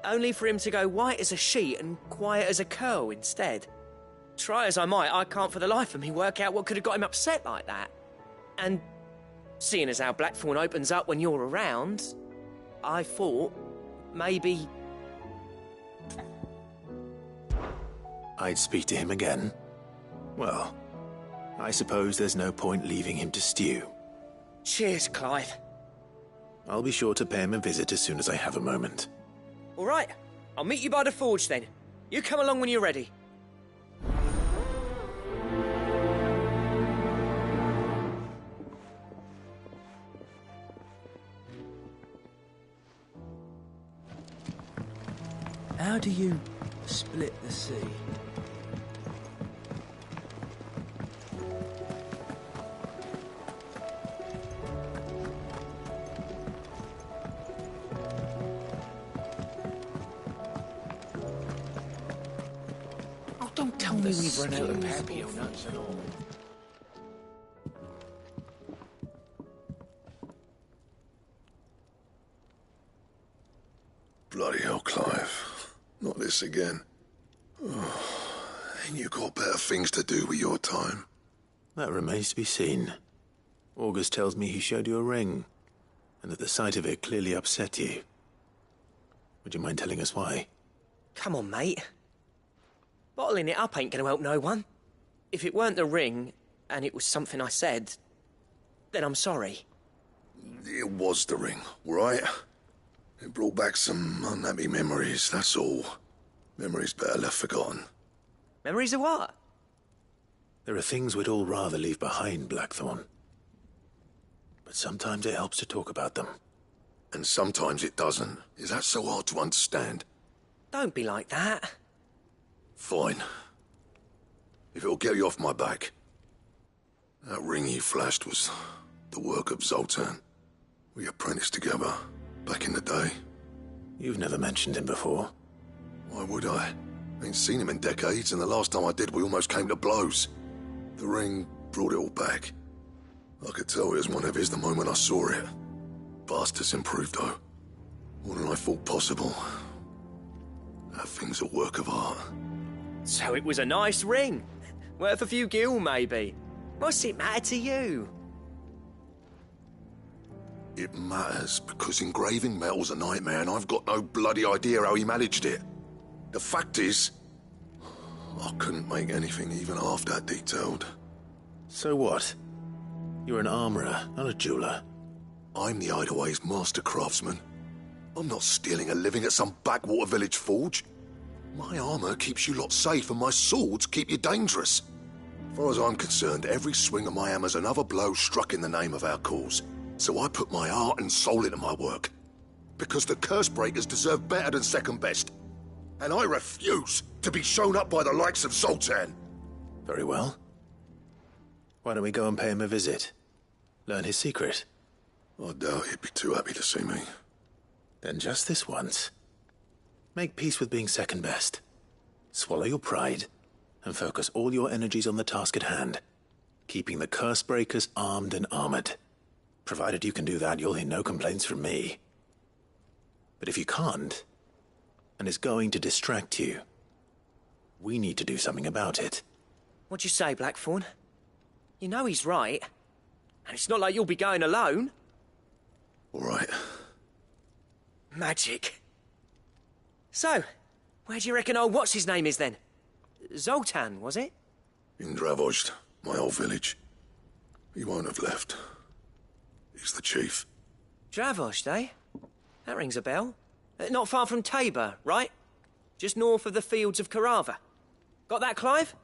only for him to go white as a sheet and quiet as a curl instead. Try as I might, I can't for the life of me work out what could have got him upset like that. And seeing as how Blackthorn opens up when you're around, I thought maybe... I'd speak to him again. Well, I suppose there's no point leaving him to stew. Cheers, Clive. I'll be sure to pay him a visit as soon as I have a moment. All right, I'll meet you by the forge then. You come along when you're ready. How do you split the sea? Oh, don't tell me we've run out of Papio nuts and all. Bloody hell, Clive. Not this again. Oh, ain't you got better things to do with your time? That remains to be seen. August tells me he showed you a ring, and that the sight of it clearly upset you. Would you mind telling us why? Come on, mate. Bottling it up ain't gonna help no one. If it weren't the ring, and it was something I said, then I'm sorry. It was the ring, right? It brought back some unhappy memories, that's all. Memories better left forgotten. Memories of what? There are things we'd all rather leave behind, Blackthorn. But sometimes it helps to talk about them. and sometimes it doesn't. Is that so hard to understand? Don't be like that. Fine. If it'll get you off my back. That ring you flashed was the work of Zoltan. We apprenticed together back in the day. You've never mentioned him before. Why would I? Ain't seen him in decades, and the last time I did, we almost came to blows. The ring brought it all back. I could tell it was one of his the moment I saw it. Bastard's improved, though. More than I thought possible. That thing's a work of art. So it was a nice ring. Worth a few gil, maybe. What's it matter to you? It matters because engraving metal's a nightmare, and I've got no bloody idea how he managed it. The fact is, I couldn't make anything even half that detailed. So what? You're an armorer, not a jeweler. I'm the Hideaway's master craftsman. I'm not stealing a living at some backwater village forge. My armor keeps you lot safe, and my swords keep you dangerous. As far as I'm concerned, every swing of my hammer's another blow struck in the name of our cause. So I put my heart and soul into my work. Because the curse breakers deserve better than second best. And I refuse to be shown up by the likes of Zoltan. Very well. Why don't we go and pay him a visit? Learn his secret. I doubt he'd be too happy to see me. Then just this once. Make peace with being second best. Swallow your pride, and focus all your energies on the task at hand. Keeping the curse breakers armed and armored. Provided you can do that, you'll hear no complaints from me. But if you can't, and it's going to distract you, we need to do something about it. What'd you say, Blackthorn? You know he's right. And it's not like you'll be going alone. All right. Magic. So, where do you reckon old what's-his-name is then? Zoltan, was it? In Dravozd, my old village. He won't have left. He's the chief. Dravozd, eh? That rings a bell. Not far from Tabor, right? Just north of the fields of Carava. Got that, Clive?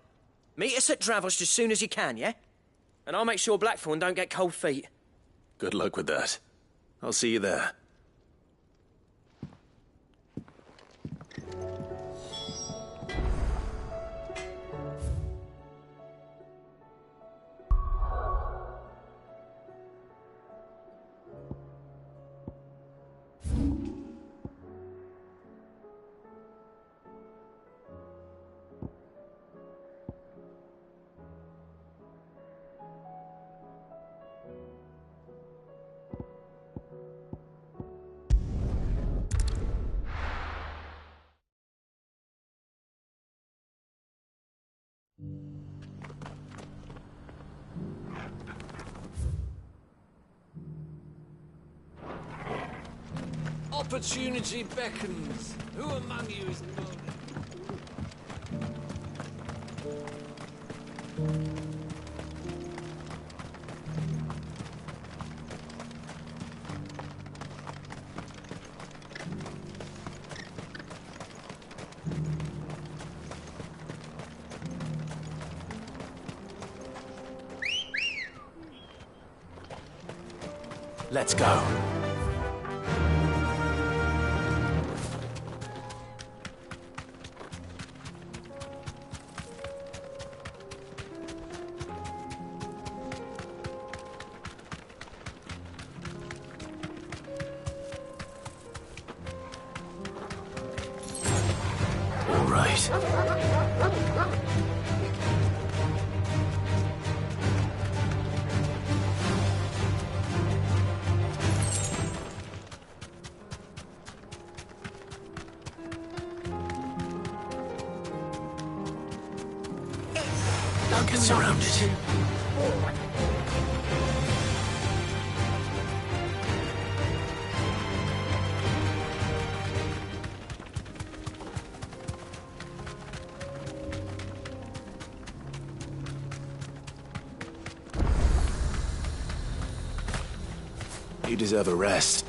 Meet us at Dravozd as soon as you can, yeah? And I'll make sure Blackthorn don't get cold feet. Good luck with that. I'll see you there. Opportunity beckons. Who among you is moaning? Let's go. All right. Don't get surrounded. You deserve a rest.